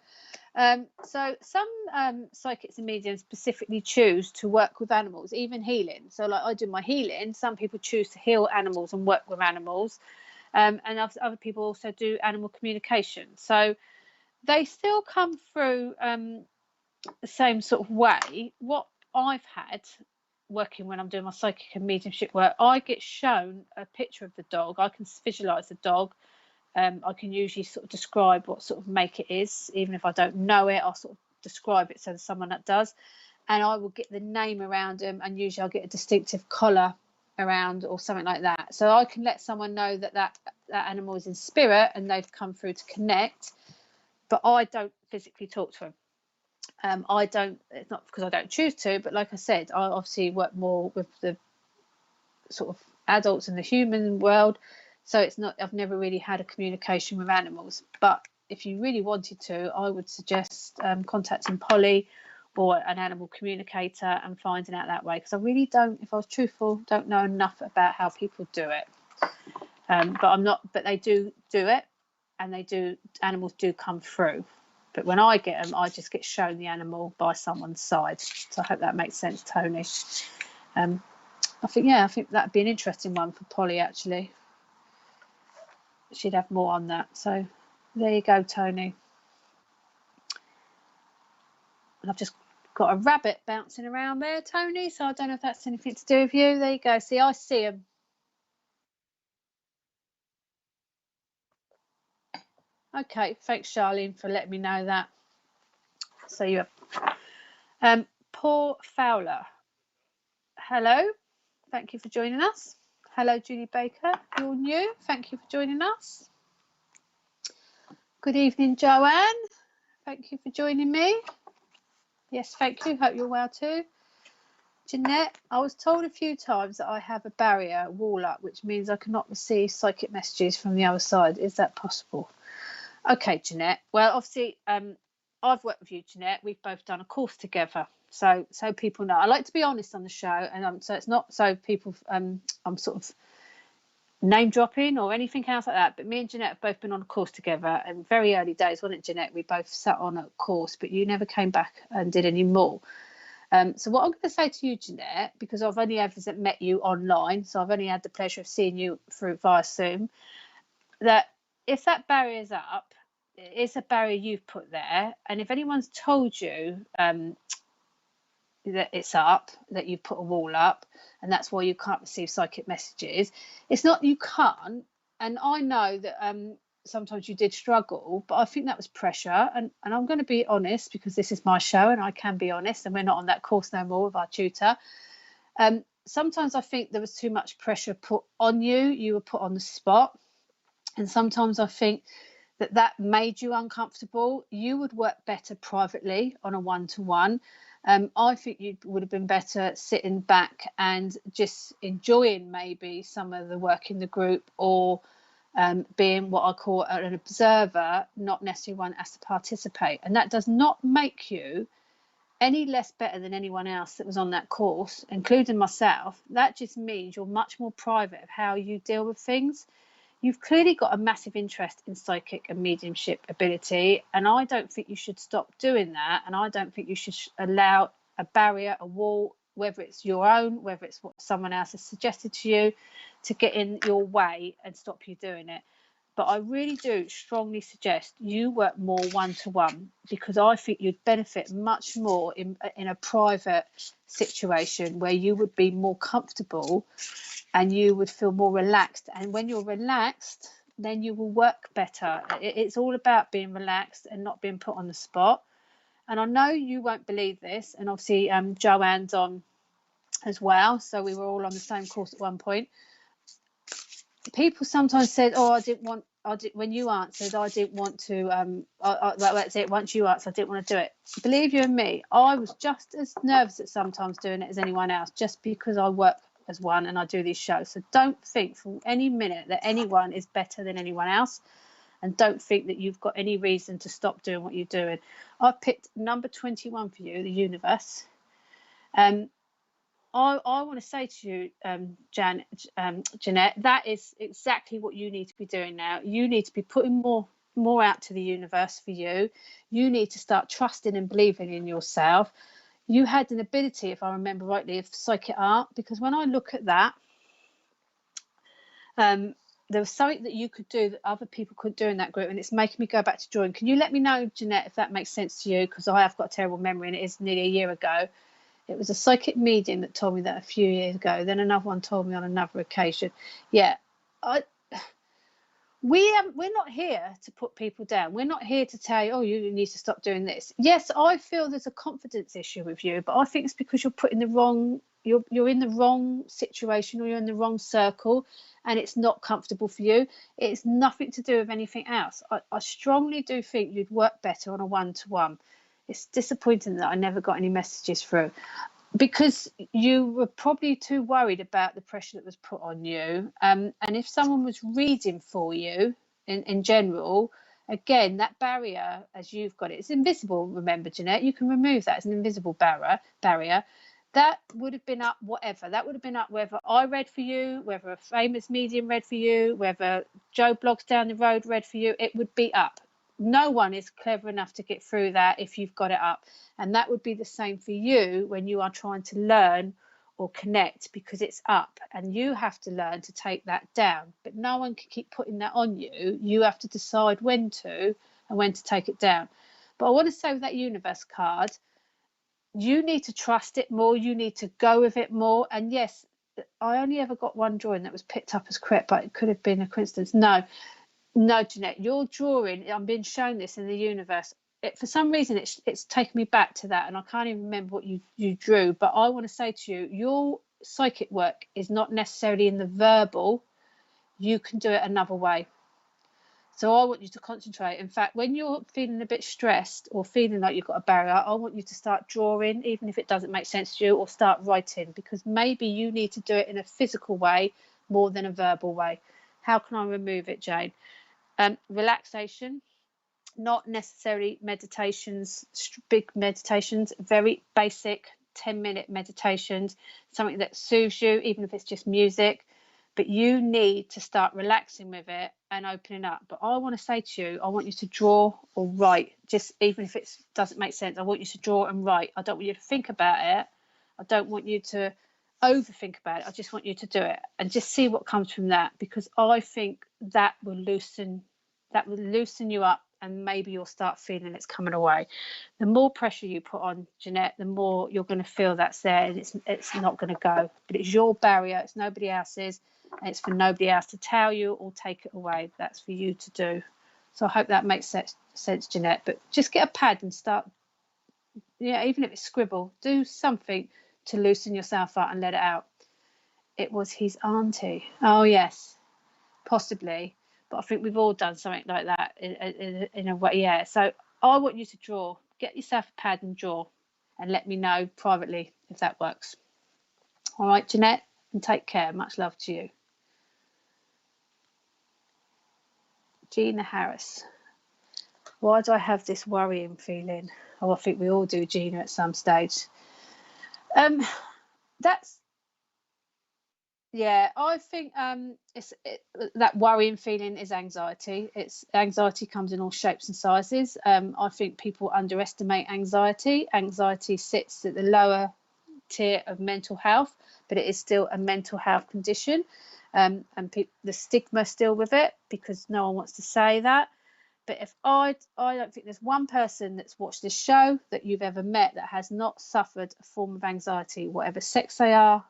So some psychics and mediums specifically choose to work with animals, even healing. So like I do my healing, some people choose to heal animals and work with animals. And other people also do animal communication. So they still come through the same sort of way. What I've had working when I'm doing my psychic and mediumship work, I get shown a picture of the dog. I can visualize the dog. I can usually sort of describe what sort of make it is. Even if I don't know it, I'll sort of describe it so there's someone that does. And I will get the name around them, and usually I'll get a distinctive collar around or something like that. So I can let someone know that animal is in spirit and they've come through to connect, but I don't physically talk to them. I don't, it's not because I don't choose to, but like I said, I obviously work more with the sort of adults in the human world, so it's not, I've never really had a communication with animals. But if you really wanted to, I would suggest contacting Polly or an animal communicator and finding out that way, because I really don't, if I was truthful, don't know enough about how people do it. But I'm not, but they do it, and they do, animals do come through. But when I get them, I just get shown the animal by someone's side. So I hope that makes sense, Tony. I think that'd be an interesting one for Polly, actually. She'd have more on that. So there you go, Tony. And I've just got a rabbit bouncing around there, Tony, so I don't know if that's anything to do with you. There you go. See, I see them. Okay, thanks, Sharleen, for letting me know that. So you have Paul Fowler. Hello, thank you for joining us. Hello, Julie Baker, you're new. Thank you for joining us. Good evening, Joanne. Thank you for joining me. Yes, thank you. Hope you're well too. Jeanette, I was told a few times that I have a barrier wall up, which means I cannot receive psychic messages from the other side. Is that possible? Okay, Jeanette. Well, obviously, I've worked with you, Jeanette. We've both done a course together. So people know. I like to be honest on the show, and so it's not so people I'm sort of name dropping or anything else like that. But me and Jeanette have both been on a course together, and very early days, wasn't it, Jeanette? We both sat on a course, but you never came back and did any more. So what I'm going to say to you, Jeanette, because I've only ever met you online, so I've only had the pleasure of seeing you via Zoom, that if that barrier is up, it's a barrier you've put there. And if anyone's told you that it's up, that you've put a wall up, and that's why you can't receive psychic messages, it's not you can't. And I know that sometimes you did struggle, but I think that was pressure. And I'm going to be honest, because this is my show and I can be honest, and we're not on that course no more with our tutor. Sometimes I think there was too much pressure put on you. You were put on the spot. And sometimes I think that made you uncomfortable. You would work better privately on a one-to-one. I think you would have been better sitting back and just enjoying maybe some of the work in the group, or being what I call an observer, not necessarily one has to participate. And that does not make you any less better than anyone else that was on that course, including myself. That just means you're much more private of how you deal with things. You've clearly got a massive interest in psychic and mediumship ability, and I don't think you should stop doing that. And I don't think you should allow a barrier, a wall, whether it's your own, whether it's what someone else has suggested to you, to get in your way and stop you doing it. But I really do strongly suggest you work more one-to-one, because I think you'd benefit much more in a private situation where you would be more comfortable and you would feel more relaxed. And when you're relaxed, then you will work better. It's all about being relaxed and not being put on the spot. And I know you won't believe this, and obviously Joanne's on as well, so we were all on the same course at one point. People sometimes said, oh, when you answered, I didn't want to, that's it, once you answered, I didn't want to do it. Believe you me, I was just as nervous at sometimes doing it as anyone else, just because I work as one and I do these shows. So don't think for any minute that anyone is better than anyone else, and don't think that you've got any reason to stop doing what you're doing. I've picked number 21 for you, the universe. I want to say to you, Jeanette, that is exactly what you need to be doing now. You need to be putting more out to the universe for you. You need to start trusting and believing in yourself. You had an ability, if I remember rightly, of psychic art, because when I look at that, there was something that you could do that other people couldn't do in that group, and it's making me go back to drawing. Can you let me know, Jeanette, if that makes sense to you? Because I have got a terrible memory, and it is nearly a year ago. It was a psychic medium that told me that a few years ago. Then another one told me on another occasion. Yeah, we're not here to put people down. We're not here to tell you, oh, you need to stop doing this. Yes, I feel there's a confidence issue with you, but I think it's because you're put in the wrong, you're in the wrong situation, or you're in the wrong circle, and it's not comfortable for you. It's nothing to do with anything else. I strongly do think you'd work better on a one-to-one. It's disappointing that I never got any messages through, because you were probably too worried about the pressure that was put on you. And if someone was reading for you in general, again, that barrier, as you've got it, it's invisible. Remember, Jeanette, you can remove that as an invisible barrier. That would have been up whatever. That would have been up whether I read for you, whether a famous medium read for you, whether Joe Blogs down the road read for you. It would be up. No one is clever enough to get through that if you've got it up. And that would be the same for you when you are trying to learn or connect, because it's up and you have to learn to take that down. But no one can keep putting that on you. You have to decide when to and when to take it down. But I want to say with that universe card, you need to trust it more. You need to go with it more. And yes, I only ever got one drawing that was picked up as correct, but it could have been a coincidence. No, Jeanette, you're drawing. I'm being shown this in the universe. For some reason, it's taken me back to that, and I can't even remember what you drew. But I want to say to you, your psychic work is not necessarily in the verbal. You can do it another way. So I want you to concentrate. In fact, when you're feeling a bit stressed or feeling like you've got a barrier, I want you to start drawing, even if it doesn't make sense to you, or start writing, because maybe you need to do it in a physical way more than a verbal way. How can I remove it, Jane? Relaxation, not necessarily meditations, big meditations, very basic 10-minute meditations, something that soothes you, even if it's just music. But you need to start relaxing with it and opening up. But I want to say to you, I want you to draw or write, just even if it doesn't make sense. I want you to draw and write. I don't want you to think about it. I don't want you to overthink about it. I just want you to do it and just see what comes from that, because I think that will loosen you up, and maybe you'll start feeling it's coming away. The more pressure you put on, Jeanette, the more you're going to feel that's there, and it's not going to go. But it's your barrier, it's nobody else's, and it's for nobody else to tell you or take it away. That's for you to do. So I hope that makes sense, Jeanette. But just get a pad and start, even if it's scribble, do something to loosen yourself up and let it out. It was his auntie. Oh yes, possibly. But I think we've all done something like that in a way. Yeah. So I want you to draw. Get yourself a pad and draw, and let me know privately if that works. All right, Jeanette, and take care. Much love to you. Gina Harris. Why do I have this worrying feeling? Oh, I think we all do, Gina, at some stage. I think that worrying feeling is anxiety. Anxiety comes in all shapes and sizes. I think people underestimate anxiety. Anxiety sits at the lower tier of mental health, but it is still a mental health condition, and the stigma still with it, because no one wants to say that. But if I don't think there's one person that's watched this show that you've ever met that has not suffered a form of anxiety, whatever sex they are,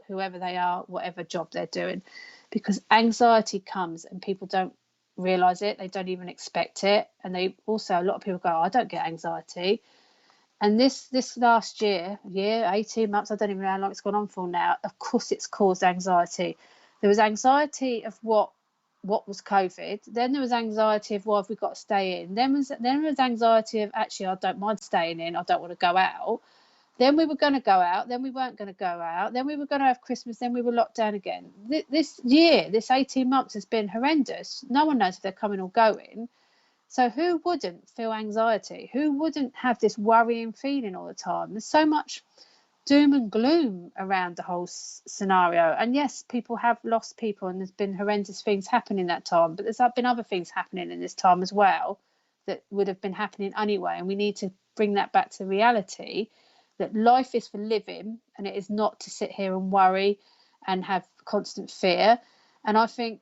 whoever they are, whatever job they're doing, because anxiety comes and people don't realize it. They don't even expect it. And a lot of people go, I don't get anxiety. And this last year, 18 months, I don't even know how long it's gone on for now. Of course, it's caused anxiety. There was anxiety of what was COVID. Then there was anxiety of, well, have we got to stay in? Then there was anxiety of, actually, I don't mind staying in. I don't want to go out. Then we were going to go out. Then we weren't going to go out. Then we were going to have Christmas. Then we were locked down again. This year, this 18 months has been horrendous. No one knows if they're coming or going. So who wouldn't feel anxiety? Who wouldn't have this worrying feeling all the time? There's so much doom and gloom around the whole scenario. And yes, people have lost people and there's been horrendous things happening that time. But there's been other things happening in this time as well that would have been happening anyway. And we need to bring that back to reality, that life is for living and it is not to sit here and worry and have constant fear. And I think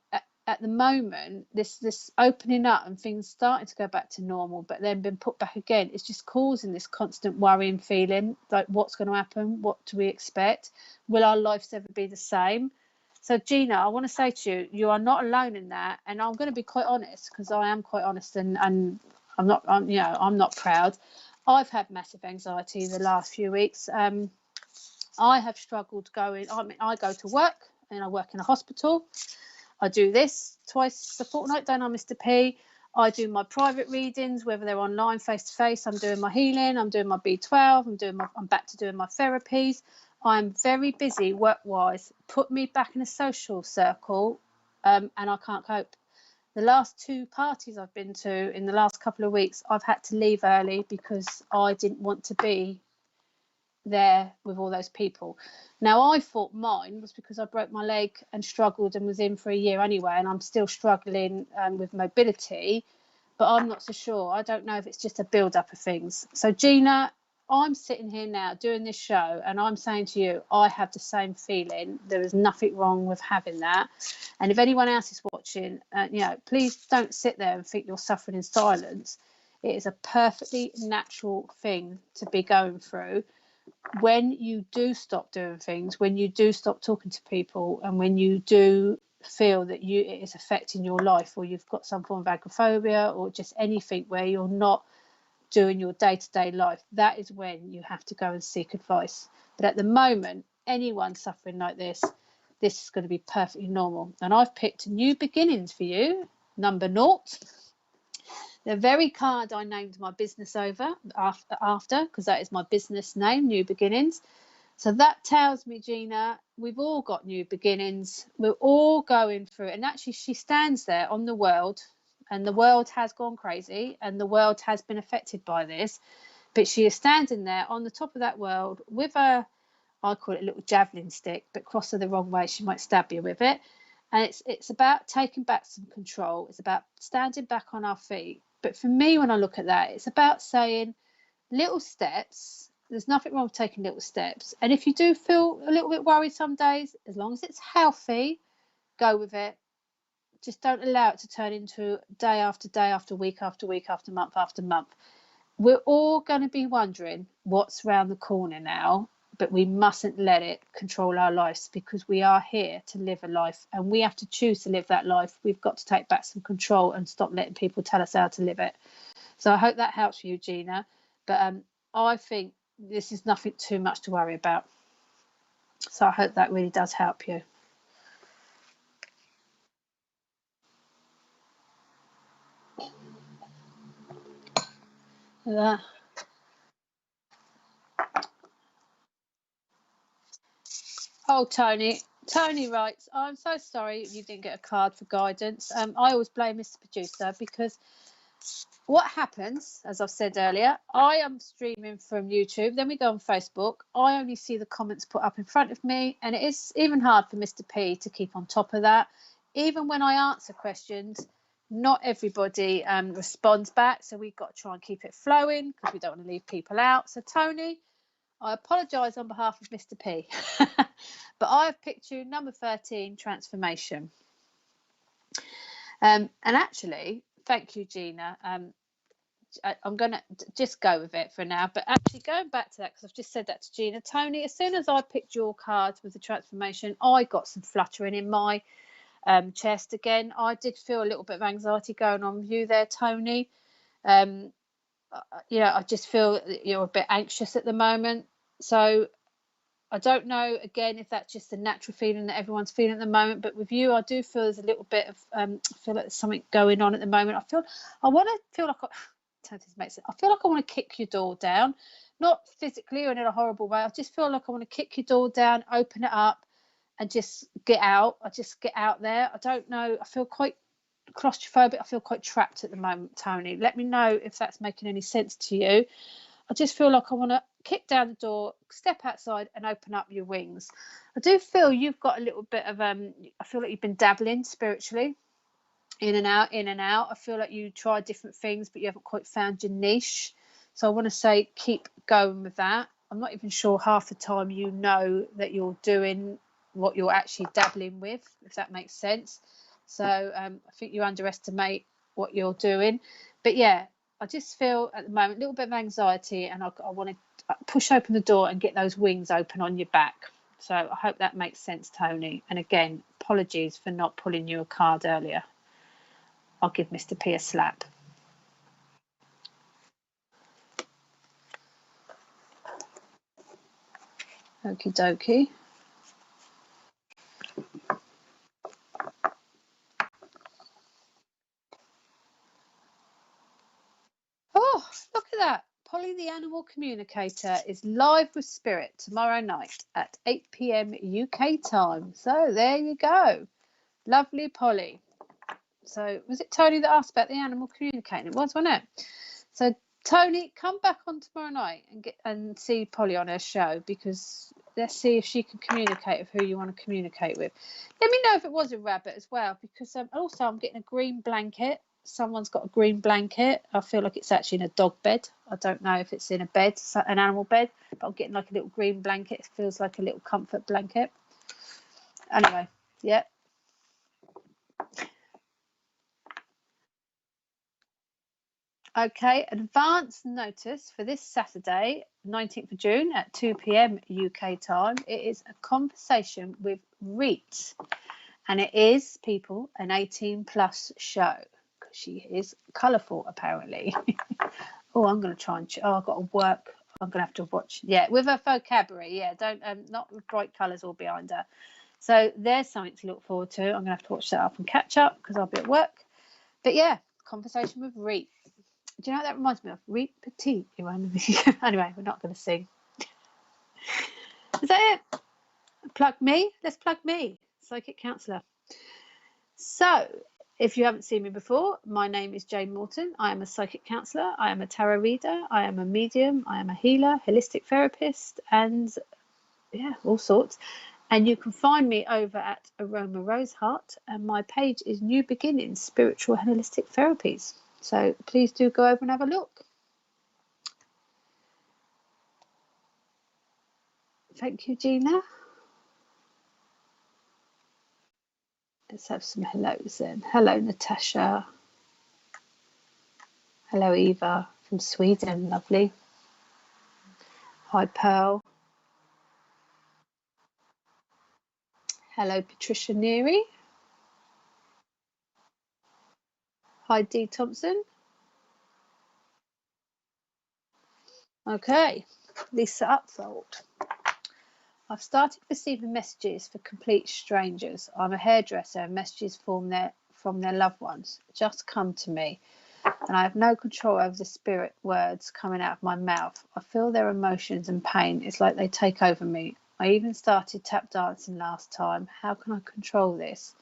at the moment, this opening up and things starting to go back to normal, but then being put back again, it's just causing this constant worrying feeling, like what's going to happen? What do we expect? Will our lives ever be the same? So Gina, I want to say to you, you are not alone in that. And I'm going to be quite honest, because I am quite honest, and I'm not proud. I've had massive anxiety the last few weeks. I have struggled I go to work and I work in a hospital. I do this twice a fortnight, don't I, Mr. P? I do my private readings, whether they're online, face to face. I'm doing my healing, I'm doing my B12, I'm back to doing my therapies. I'm very busy work wise. Put me back in a social circle, and I can't cope. The last 2 parties I've been to in the last couple of weeks, I've had to leave early because I didn't want to be there with all those people. Now, I thought mine was because I broke my leg and struggled and was in for a year anyway, and I'm still struggling with mobility, but I'm not so sure. I don't know if it's just a build-up of things. So, Gina, I'm sitting here now doing this show, and I'm saying to you, I have the same feeling. There is nothing wrong with having that. And if anyone else is watching, please don't sit there and think you're suffering in silence. It is a perfectly natural thing to be going through. When you do stop doing things, when you do stop talking to people, and when you do feel that it is affecting your life, or you've got some form of agoraphobia, or just anything where you're not doing your day-to-day life, that is when you have to go and seek advice. But at the moment, anyone suffering like this is going to be perfectly normal. And I've picked New Beginnings for you, number 0. The very card I named my business after, because that is my business name, New Beginnings. So that tells me, Gina, we've all got new beginnings. We're all going through it. And actually, she stands there on the world, and the world has gone crazy, and the world has been affected by this. But she is standing there on the top of that world with I call it a little javelin stick, but cross her the wrong way, she might stab you with it. And it's about taking back some control. It's about standing back on our feet. But for me, when I look at that, it's about saying little steps. There's nothing wrong with taking little steps. And if you do feel a little bit worried some days, as long as it's healthy, go with it. Just don't allow it to turn into day after day, after week, after week, after month. We're all going to be wondering what's around the corner now, but we mustn't let it control our lives, because we are here to live a life, and we have to choose to live that life. We've got to take back some control and stop letting people tell us how to live it. So I hope that helps you, Gina. But I think this is nothing too much to worry about. So I hope that really does help you. Oh, Tony writes, I'm so sorry you didn't get a card for guidance. I always blame Mr. Producer, because what happens, as I've said earlier, I am streaming from YouTube, then we go on Facebook. I only see the comments put up in front of me, and it is even hard for Mr. P to keep on top of that. Even when I answer questions, not everybody responds back, so we've got to try and keep it flowing, because we don't want to leave people out. So, Tony, I apologise on behalf of Mr. P. But I have picked you number 13, transformation. And actually, thank you, Gina. I'm going to just go with it for now. But actually, going back to that, because I've just said that to Gina, Tony, as soon as I picked your card with the transformation, I got some fluttering in my chest again. I did feel a little bit of anxiety going on with you there, Tony. I just feel that you're a bit anxious at the moment. So I don't know, again, if that's just a natural feeling that everyone's feeling at the moment, but with you, I do feel there's a little bit of, I feel like there's something going on at the moment. I feel like I want to kick your door down, not physically or in a horrible way. I just feel like I want to kick your door down, open it up, and just get out. I just get out there. I don't know. I feel quite claustrophobic. I feel quite trapped at the moment, Tony. Let me know if that's making any sense to you. I just feel like I want to kick down the door, step outside, and open up your wings. I do feel you've got a little bit of I feel like you've been dabbling spiritually, in and out. I feel like you tried different things, but you haven't quite found your niche. So I want to say keep going with that. I'm not even sure half the time you know that you're doing what you're actually dabbling with, if that makes sense. So I think you underestimate what you're doing. But yeah, I just feel at the moment a little bit of anxiety, and I want to push open the door and get those wings open on your back. So I hope that makes sense, Tony. And again, apologies for not pulling you a card earlier. I'll give Mr. P a slap. Okie dokie. Polly the Animal Communicator is live with Spirit tomorrow night at 8 p.m. UK time. So there you go. Lovely Polly. So was it Tony that asked about the animal communicating? It was, wasn't it? So Tony, come back on tomorrow night and see Polly on her show, because let's see if she can communicate with who you want to communicate with. Let me know if it was a rabbit as well, because also I'm getting a green blanket. Someone's got a green blanket. I feel like it's actually in a dog bed. I don't know if it's in a bed, an animal bed, but I'm getting like a little green blanket. It feels like a little comfort blanket. Anyway, yeah. Okay, advance notice for this Saturday, 19th of June at 2 p.m. UK time. It is a conversation with Reet, and it is, people, an 18+ show, because she is colourful apparently. Oh, I'm going to try and I've got to work. I'm going to have to watch. Yeah, with her vocabulary. Yeah, don't not with bright colours all behind her. So there's something to look forward to. I'm going to have to watch that up and catch up because I'll be at work. But yeah, conversation with Reet. Do you know what that reminds me of? Reet Petit. Anyway, we're not going to sing. Is that it? Plug me? Let's plug me. Psychic counsellor. So, if you haven't seen me before, my name is Jane Morton. I am a psychic counsellor. I am a tarot reader. I am a medium. I am a healer, holistic therapist, and yeah, all sorts. And you can find me over at Aroma Roseheart, and my page is New Beginnings, Spiritual and Holistic Therapies. So please do go over and have a look. Thank you, Gina. Let's have some hellos then. Hello, Natasha. Hello, Eva from Sweden. Lovely. Hi, Pearl. Hello, Patricia Neary. Hi, Dee Thompson. Okay, Lisa Upfold. I've started receiving messages for complete strangers. I'm a hairdresser, and messages from their loved ones just come to me, and I have no control over the spirit words coming out of my mouth. I feel their emotions and pain. It's like they take over me. I even started tap dancing last time. How can I control this?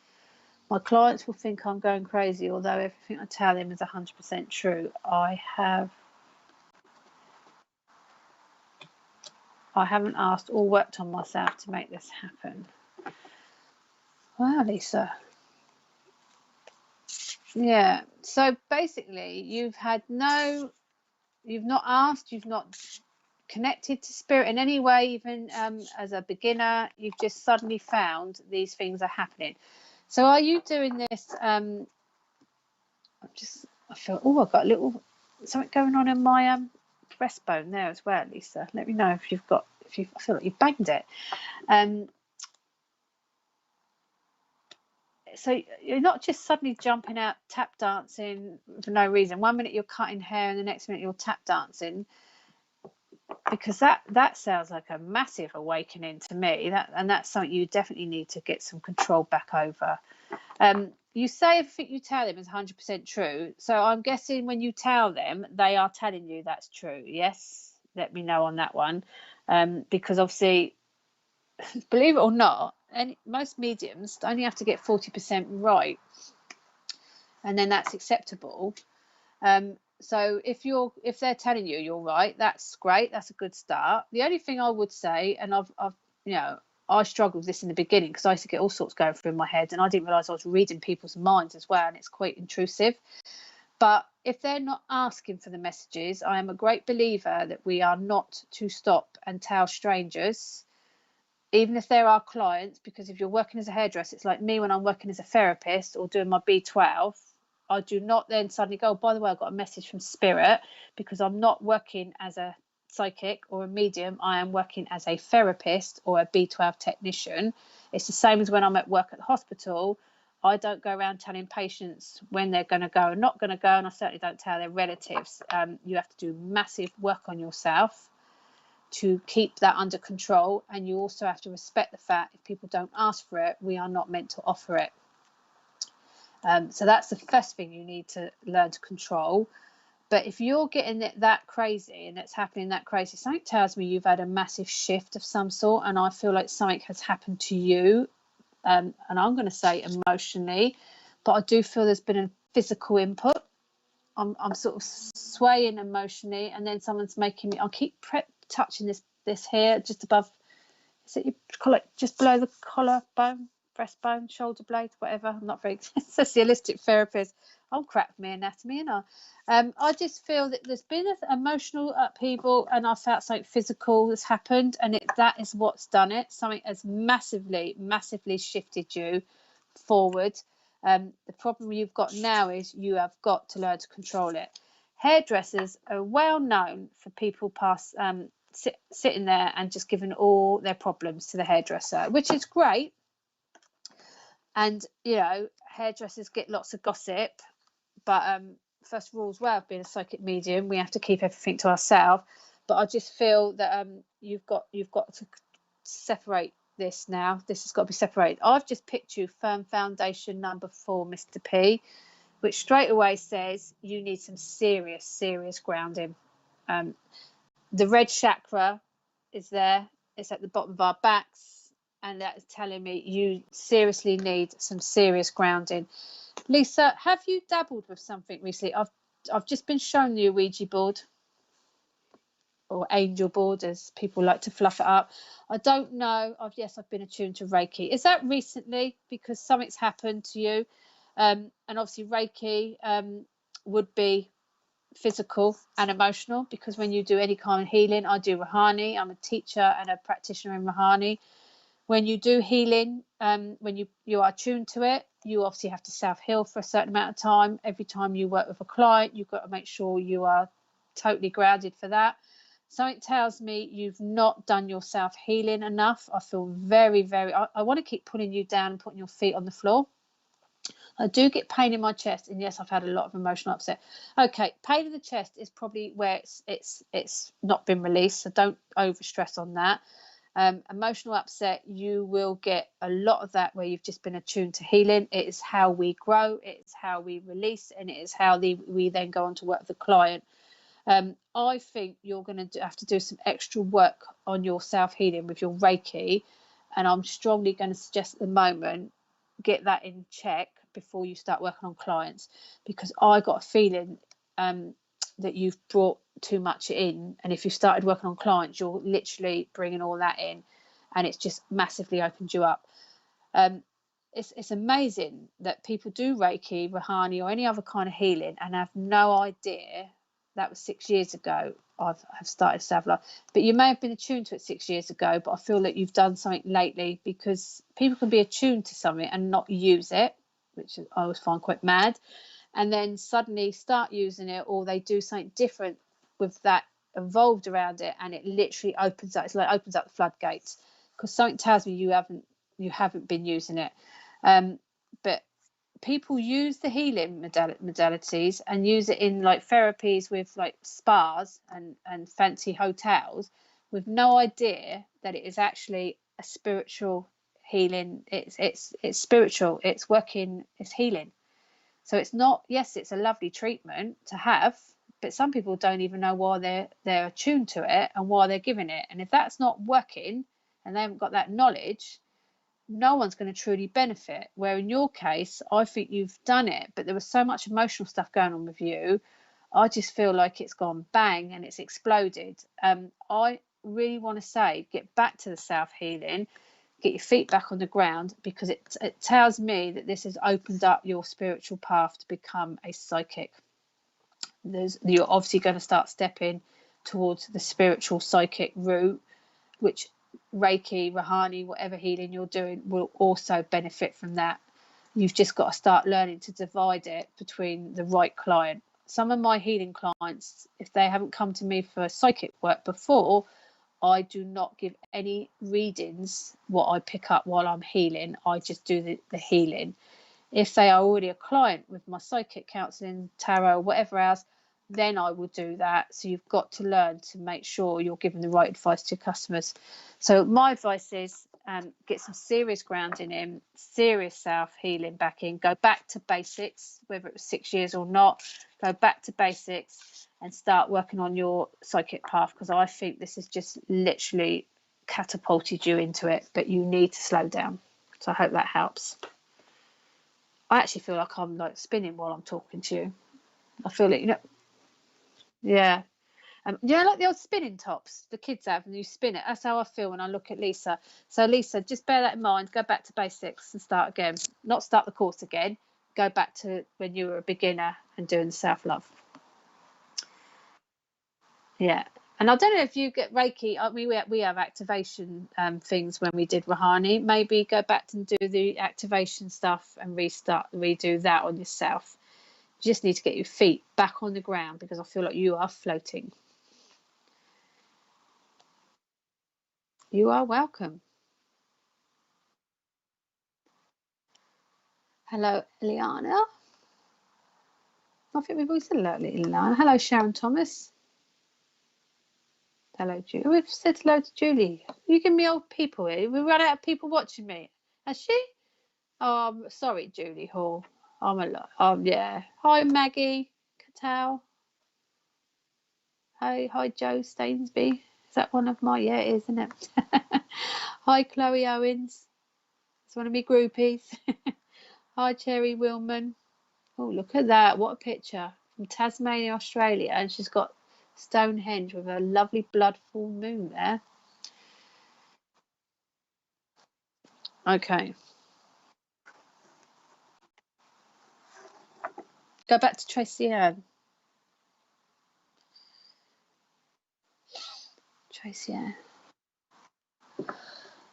My clients will think I'm going crazy, although everything I tell them is 100% true. I haven't asked or worked on myself to make this happen. Wow, Lisa. Yeah. So basically, you've not asked, you've not connected to spirit in any way, even as a beginner. You've just suddenly found these things are happening. So are you doing this? I feel, oh, I've got a little something going on in my breastbone there as well, Lisa. Let me know if I feel like you've banged it. So you're not just suddenly jumping out tap dancing for no reason. 1 minute you're cutting hair and the next minute you're tap dancing, because that sounds like a massive awakening to me. That's something you definitely need to get some control back over. You say everything you tell them is 100% true. So I'm guessing when you tell them, they are telling you that's true. Yes? Let me know on that one. Because obviously, believe it or not, most mediums only have to get 40% right. And then that's acceptable. So if they're telling you you're right, that's great. That's a good start. The only thing I would say, and I struggled with this in the beginning because I used to get all sorts going through my head, and I didn't realise I was reading people's minds as well, and it's quite intrusive. But if they're not asking for the messages, I am a great believer that we are not to stop and tell strangers, even if they're our clients, because if you're working as a hairdresser, it's like me when I'm working as a therapist or doing my B12. I do not then suddenly go, oh, by the way, I've got a message from spirit, because I'm not working as a psychic or a medium. I am working as a therapist or a B12 technician. It's the same as when I'm at work at the hospital. I don't go around telling patients when they're going to go and not going to go, and I certainly don't tell their relatives. You have to do massive work on yourself to keep that under control, and you also have to respect the fact if people don't ask for it, we are not meant to offer it. So that's the first thing you need to learn to control. But if you're getting it that crazy and it's happening that crazy, something tells me you've had a massive shift of some sort, and I feel like something has happened to you, and I'm going to say emotionally, but I do feel there's been a physical input. I'm sort of swaying emotionally, and then someone's making me. I keep touching this here just above. Is it your collar, just below the collarbone, breastbone, shoulder blade, whatever? I'm not very socialistic therapist. I'm crap with my anatomy, and I just feel that there's been an emotional upheaval, and I felt something physical has happened, and that is what's done it. Something has massively shifted you forward. The problem you've got now is you have got to learn to control it. Hairdressers are well known for people sitting there and just giving all their problems to the hairdresser, which is great. And hairdressers get lots of gossip, but first of all, as well, being a psychic medium, we have to keep everything to ourselves. But I just feel that you've got to separate this now. This has got to be separated. I've just picked you firm foundation number 4, Mr. P, which straight away says you need some serious grounding. The red chakra is there. It's at the bottom of our backs, and that is telling me you seriously need some serious grounding. Lisa, have you dabbled with something recently? I've just been shown you a Ouija board, or angel board, as people like to fluff it up. I don't know. I've been attuned to Reiki. Is that recently because something's happened to you? And obviously Reiki would be physical and emotional, because when you do any kind of healing, I do Rahani. I'm a teacher and a practitioner in Rahani. When you do healing, when you are attuned to it, you obviously have to self-heal for a certain amount of time. Every time you work with a client, you've got to make sure you are totally grounded for that. Something tells me you've not done your self-healing enough. I feel very, I want to keep pulling you down and putting your feet on the floor. I do get pain in my chest, and yes, I've had a lot of emotional upset. Okay, pain in the chest is probably where it's not been released, so don't overstress on that. Emotional upset, you will get a lot of that where you've just been attuned to healing. It is how we grow, it's how we release, and it is how we then go on to work with the client. I think you're going to have to do some extra work on your self-healing with your Reiki, and I'm strongly going to suggest at the moment get that in check before you start working on clients, because I got a feeling that you've brought too much in, and if you started working on clients, you're literally bringing all that in, and it's just massively opened you up. It's amazing that people do Reiki, Rahani, or any other kind of healing and have no idea. That was 6 years ago. I've started Savla, but you may have been attuned to it 6 years ago, but I feel that you've done something lately, because people can be attuned to something and not use it, which I always find quite mad, and then suddenly start using it, or they do something different with that involved around it, and it literally opens up. It's like opens up the floodgates, because something tells me you haven't been using it. But people use the healing modalities and use it in like therapies with like spas and fancy hotels, with no idea that it is actually a spiritual healing. It's spiritual, it's working, it's healing. So it's not, yes, it's a lovely treatment to have, but some people don't even know why they're attuned to it and why they're giving it. And if that's not working and they haven't got that knowledge, no one's going to truly benefit. Where in your case, I think you've done it, but there was so much emotional stuff going on with you. I just feel like it's gone bang and it's exploded. I really want to say, get back to the self-healing, get your feet back on the ground, because it tells me that this has opened up your spiritual path to become a psychic. You're obviously going to start stepping towards the spiritual psychic route, which Reiki, Rahani, whatever healing you're doing will also benefit from that. You've just got to start learning to divide it between the right client. Some of my healing clients, if they haven't come to me for psychic work before, I do not give any readings what I pick up while I'm healing. I just do the healing. If they are already a client with my psychic counselling, tarot, whatever else, then I will do that. So you've got to learn to make sure you're giving the right advice to your customers. So my advice is get some serious grounding in, serious self-healing back in, go back to basics, whether it was 6 years or not, go back to basics and start working on your psychic path, because I think this has just literally catapulted you into it, but you need to slow down. So I hope that helps. I actually feel like I'm like spinning while I'm talking to you. I feel it, yeah. Like the old spinning tops the kids have, and you spin it. That's how I feel when I look at Lisa. So Lisa, just bear that in mind. Go back to basics and start again. Not start the course again. Go back to when you were a beginner and doing self-love. Yeah. And I don't know if you get Reiki. I mean, we have activation things when we did Rahani. Maybe go back and do the activation stuff and redo that on yourself. You just need to get your feet back on the ground, because I feel like you are floating. You are welcome. Hello, Eliana. I think we've always said hello, Eliana. Hello, Sharon Thomas. Hello, Julie. We've said hello to Julie. You give me old people here. We run out of people watching me. Has she? Oh, I'm sorry, Julie Hall. I'm a lot. Yeah. Hi, Maggie Cattell. Hi, Joe Stainsby. Is that one of my? Yeah, it is, isn't it? Hi, Chloe Owens. It's one of me groupies. Hi, Cherry Willman. Oh, look at that. What a picture. From Tasmania, Australia. And she's got Stonehenge with a lovely blood full moon there. Okay. Go back to Tracy Ann. Tracy Ann.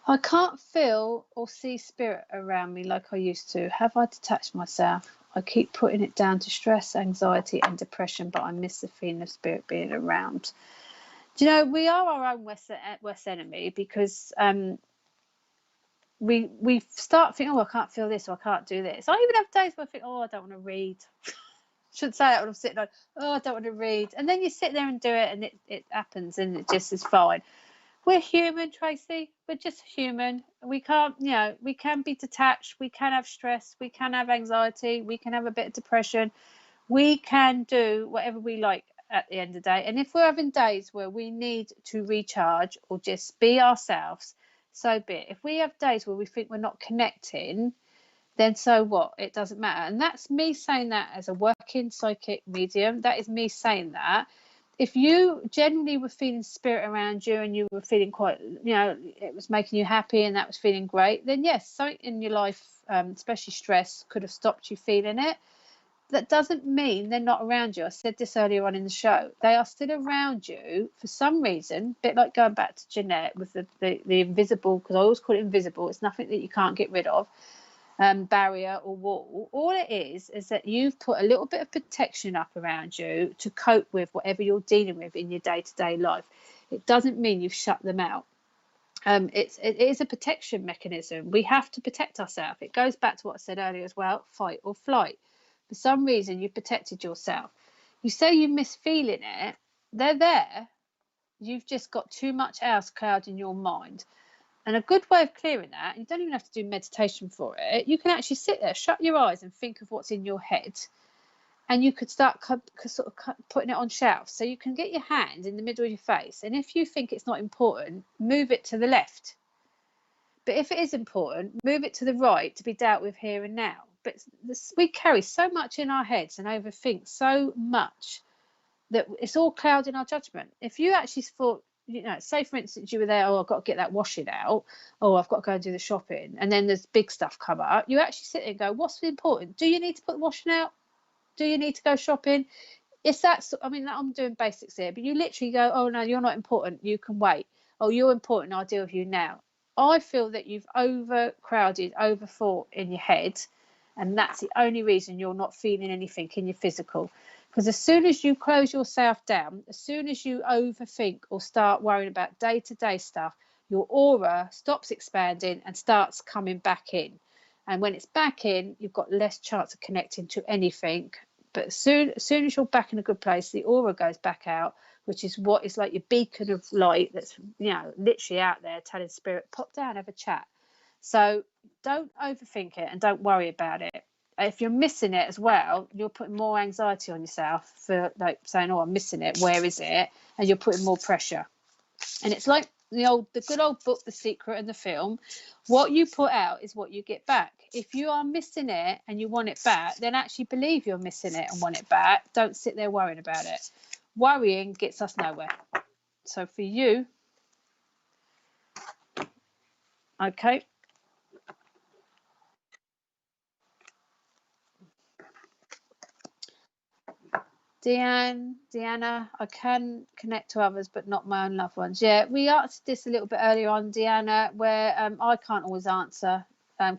I can't feel or see spirit around me like I used to. Have I detached myself? I keep putting it down to stress, anxiety and depression, but I miss the feeling of spirit being around. Do you know, we are our own worst enemy, because we start thinking, oh, I can't feel this, or I can't do this. I even have days where I think, oh, I don't want to read. Shouldn't say that when I'm sitting on, oh, I don't want to read. And then you sit there and do it, and it happens, and it just is fine. We're human, Tracy. We're just human. We can't, we can be detached. We can have stress. We can have anxiety. We can have a bit of depression. We can do whatever we like at the end of the day. And if we're having days where we need to recharge or just be ourselves, so be it. If we have days where we think we're not connecting, then so what? It doesn't matter. And that's me saying that as a working psychic medium. That is me saying that. If you generally were feeling spirit around you and you were feeling quite, it was making you happy and that was feeling great, then yes, something in your life, especially stress, could have stopped you feeling it. That doesn't mean they're not around you. I said this earlier on in the show. They are still around you for some reason, a bit like going back to Jeanette with the invisible, because I always call it invisible. It's nothing that you can't get rid of. Barrier or wall. All it is that you've put a little bit of protection up around you to cope with whatever you're dealing with in your day-to-day life. It doesn't mean you've shut them out. It is a protection mechanism. We have to protect ourselves. It goes back to what I said earlier as well, fight or flight. For some reason, you've protected yourself. You say you miss feeling it. They're there. You've just got too much else clouding your mind. And a good way of clearing that, you don't even have to do meditation for it. You can actually sit there, shut your eyes and think of what's in your head. And you could start putting it on shelves. So you can get your hand in the middle of your face. And if you think it's not important, move it to the left. But if it is important, move it to the right to be dealt with here and now. But we carry so much in our heads and overthink so much that it's all clouding our judgment. If you actually thought, say for instance you were there, oh, I've got to get that washing out, oh, I've got to go and do the shopping, and then there's big stuff come up, you actually sit there and go, what's important? Do you need to put the washing out? Do you need to go shopping? It's that, I'm doing basics here, but you literally go, oh no, you're not important, you can wait. Oh, you're important, I'll deal with you now. I feel that you've overcrowded, overthought in your head, and that's the only reason you're not feeling anything in your physical. Because as soon as you close yourself down, as soon as you overthink or start worrying about day-to-day stuff, your aura stops expanding and starts coming back in. And when it's back in, you've got less chance of connecting to anything. But as soon as you're back in a good place, the aura goes back out, which is what is like your beacon of light that's, you know, literally out there telling spirit, pop down, have a chat. So don't overthink it and don't worry about it. If you're missing it as well, you're putting more anxiety on yourself for like saying, oh, I'm missing it, where is it? And you're putting more pressure. And it's like the good old book, The Secret, and the film. What you put out is what you get back. If you are missing it and you want it back, then actually believe you're missing it and want it back. Don't sit there worrying about it. Worrying gets us nowhere. So for you, okay. Deanna, I can connect to others, but not my own loved ones. Yeah, we asked this a little bit earlier on, Deanna, where I can't always answer,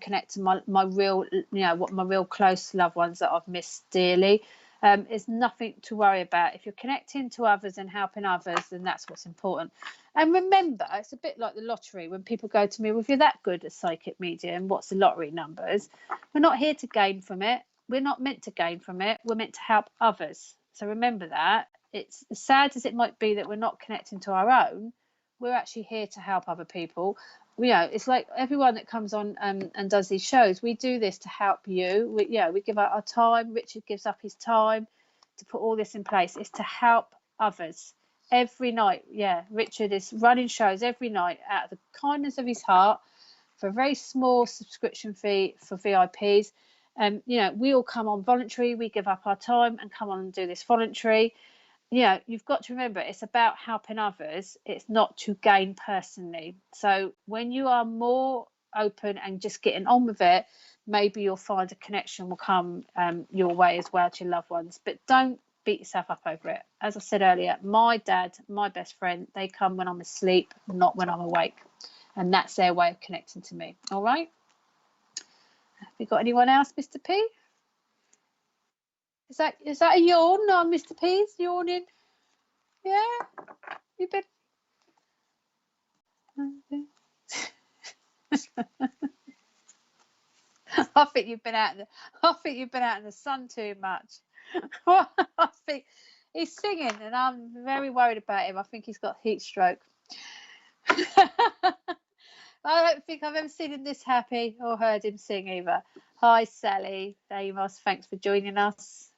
connect to my real, you know, what my real close loved ones that I've missed dearly. It's nothing to worry about. If you're connecting to others and helping others, then that's what's important. And remember, it's a bit like the lottery. When people go to me, well, if you're that good at psychic medium, what's the lottery numbers? We're not here to gain from it. We're not meant to gain from it. We're meant to help others. So remember that. It's as sad as it might be that we're not connecting to our own, we're actually here to help other people. You know, it's like everyone that comes on and does these shows, we do this to help you. We give up our time. Richard gives up his time to put all this in place. It's to help others every night. Yeah, Richard is running shows every night out of the kindness of his heart for a very small subscription fee for VIPs. You know, we all come on voluntary. We give up our time and come on and do this voluntary. You know, you've got to remember, it's about helping others. It's not to gain personally. So when you are more open and just getting on with it, maybe you'll find a connection will come your way as well to your loved ones. But don't beat yourself up over it. As I said earlier, my dad, my best friend, they come when I'm asleep, not when I'm awake. And that's their way of connecting to me. All right. Have you got anyone else, Mr. P? Is that a yawn? No, Mr. P's yawning. Yeah, you been. I think you've been out. I think you've been out in the sun too much. I think he's singing, and I'm very worried about him. I think he's got heat stroke. I don't think I've ever seen him this happy or heard him sing either. Hi, Sally Amos. Thanks for joining us.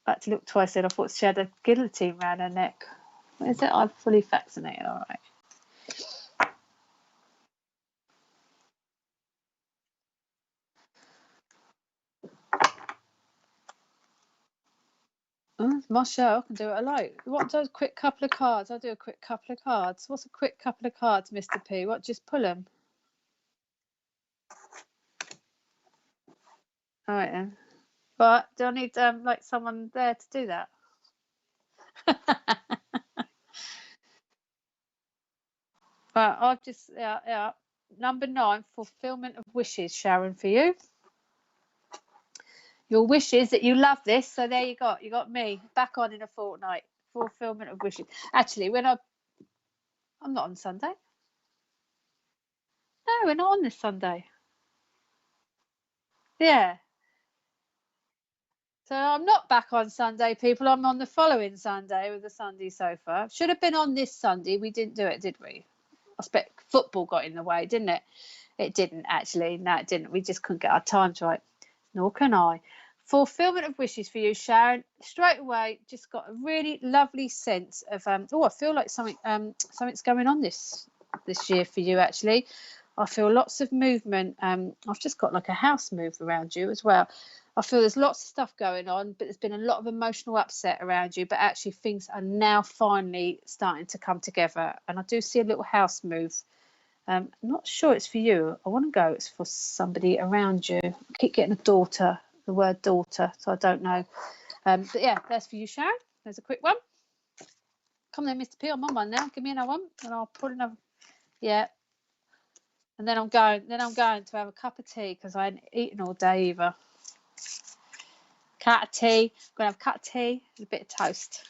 I had to look twice then. I thought she had a guillotine around her neck. What is it? I'm fully vaccinated. All right. Oh, it's my show. I can do it alone. What does a quick couple of cards? I'll do a quick couple of cards. What's a quick couple of cards, Mr. P? What, just pull them? All right then. But do I need like someone there to do that? Right, I've just number 9, fulfillment of wishes, Sharon, for you. Your wish is that you love this, so there you got me back on in a fortnight. Fulfillment of wishes. Actually, when I'm not on Sunday. No, we're not on this Sunday. Yeah. So I'm not back on Sunday, people. I'm on the following Sunday with the Sunday sofa. Should have been on this Sunday. We didn't do it, did we? I expect football got in the way, didn't it? It didn't, actually. No, it didn't. We just couldn't get our times right. Nor can I. Fulfillment of wishes for you, Sharon. Straight away, just got a really lovely sense of I feel like something's going on this year for you, actually. I feel lots of movement. I've just got like a house move around you as well. I feel there's lots of stuff going on, but there's been a lot of emotional upset around you, but actually things are now finally starting to come together. And I do see a little house move. I'm not sure it's for you. I want to go it's for somebody around you. I keep getting a daughter, the word daughter, so I don't know. But yeah, that's for you, Sharon. There's a quick one. Come then, Mr. P. I'm on one now. Give me another one, and I'll put another. Yeah. And then I'm going to have a cup of tea because I ain't eaten all day either. Cup of tea. I'm going to have a cup of tea and a bit of toast.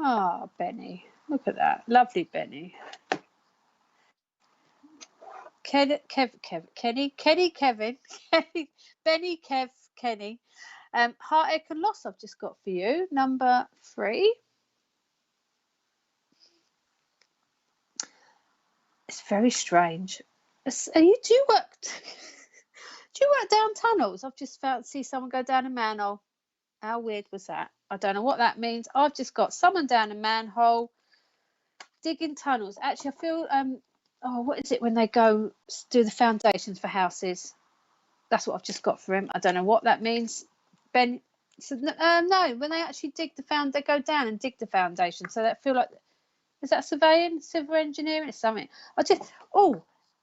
Oh, Benny. Look at that. Lovely Benny. Kenny, Kevin, Benny, Kev, Kenny. Heartache and loss I've just got for you. Number 3. It's very strange. Do you work down tunnels? I've just see someone go down a manhole. How weird was that? I don't know what that means. I've just got someone down a manhole digging tunnels. Actually, I feel what is it when they go do the foundations for houses? That's what I've just got for him. I don't know what that means. Ben, so, no, when they actually dig the they go down and dig the foundation. So that feel like, is that surveying, civil engineering, it's something.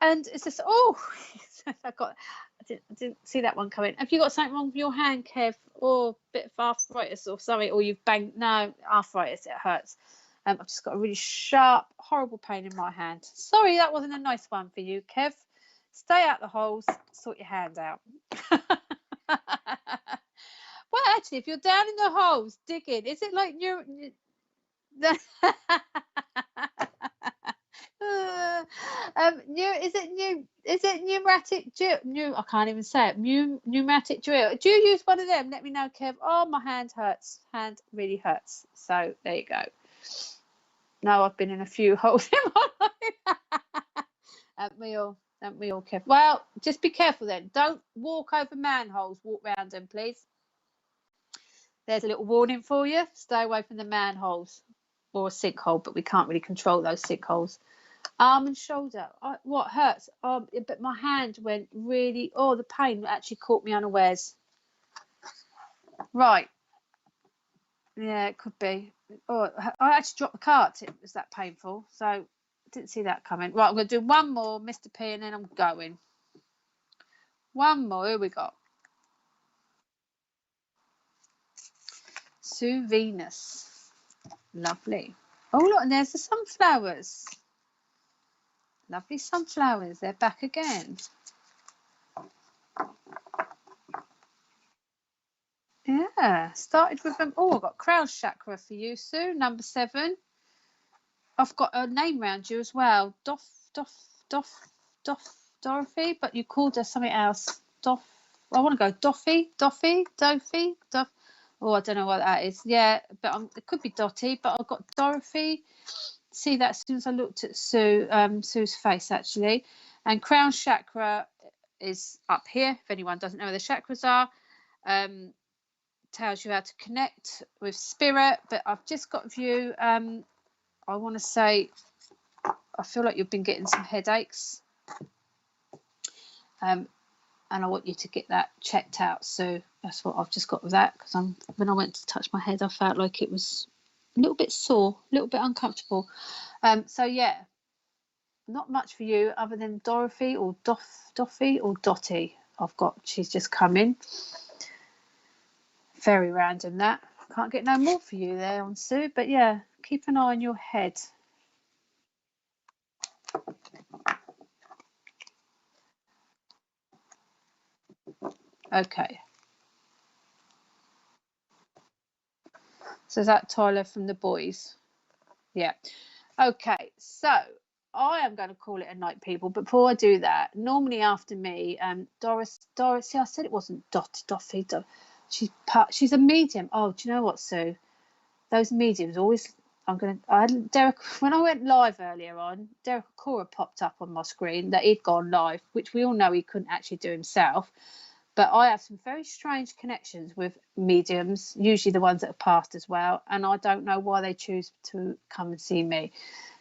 And it's just I didn't see that one coming. Have you got something wrong with your hand, Kev, or a bit of arthritis or something, or you've banged? No, arthritis, it hurts. I've just got a really sharp, horrible pain in my hand. Sorry, that wasn't a nice one for you, Kev. Stay out the holes, sort your hand out. Well, actually, if you're down in the holes digging, is it like is it pneumatic drill? I can't even say it. Pneumatic drill. Do you use one of them? Let me know, Kev. Oh, my hand hurts. Hand really hurts. So there you go. No, I've been in a few holes in my life. Haven't we all, Kev? Well, just be careful then. Don't walk over manholes. Walk round them, please. There's a little warning for you. Stay away from the manholes or a sinkhole, but we can't really control those sinkholes. Arm and shoulder. What hurts? But my hand went really. The pain actually caught me unawares. Right. Yeah, it could be. I actually dropped the cart. It was that painful. So I didn't see that coming. Right, I'm going to do one more, Mr. P, and then I'm going. One more. Who we got? Sue Venus. Lovely. Oh, look, and there's the sunflowers. Lovely sunflowers. They're back again. Yeah, started with them. I've got crown chakra for you, Sue. Number 7. I've got a name round you as well. Dorothy, but you called her something else. I want to go Doffy. Oh, I don't know what that is. Yeah, but it could be Dotty, but I've got Dorothy. See that as soon as I looked at Sue's face, actually. And crown chakra is up here, if anyone doesn't know where the chakras are. Tells you how to connect with spirit, but I've just got for you, I want to say, I feel like you've been getting some headaches, and I want you to get that checked out. So that's what I've just got with that, because when I went to touch my head, I felt like it was a little bit sore, a little bit uncomfortable. So yeah, not much for you other than Dorothy or Doffy or Dotty. She's just come in. Very random that. Can't get no more for you there on Sue, but yeah, keep an eye on your head. Okay. So is that Tyler from the boys? Yeah. Okay, so I am going to call it a night, people. But before I do that, normally after me, Doris. See, I said it wasn't Doffy. She's a medium. Oh, do you know what, Sue? Those mediums always. Derek, when I went live earlier on, Derek Cora popped up on my screen that he'd gone live, which we all know he couldn't actually do himself. But I have some very strange connections with mediums, usually the ones that have passed as well, and I don't know why they choose to come and see me.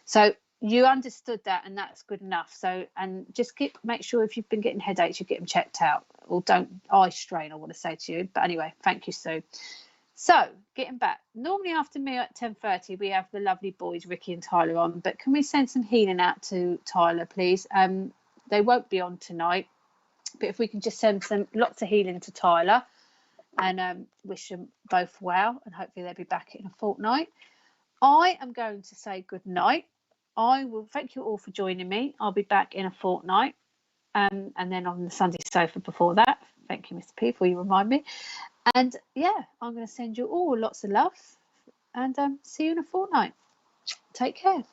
So you understood that, and that's good enough. So, and just make sure if you've been getting headaches, you get them checked out, or don't eye strain, I want to say to you. But anyway, thank you, Sue. So getting back, normally after me at 10:30 we have the lovely boys Ricky and Tyler on, but can we send some healing out to Tyler, please? They won't be on tonight, but if we can just send lots of healing to Tyler, and wish them both well, and hopefully they'll be back in a fortnight. I am going to say good night. I will thank you all for joining me. I'll be back in a fortnight, and then on the Sunday sofa before that. Thank you, Mr. P, for you remind me. And yeah, I'm going to send you all lots of love, and see you in a fortnight. Take care.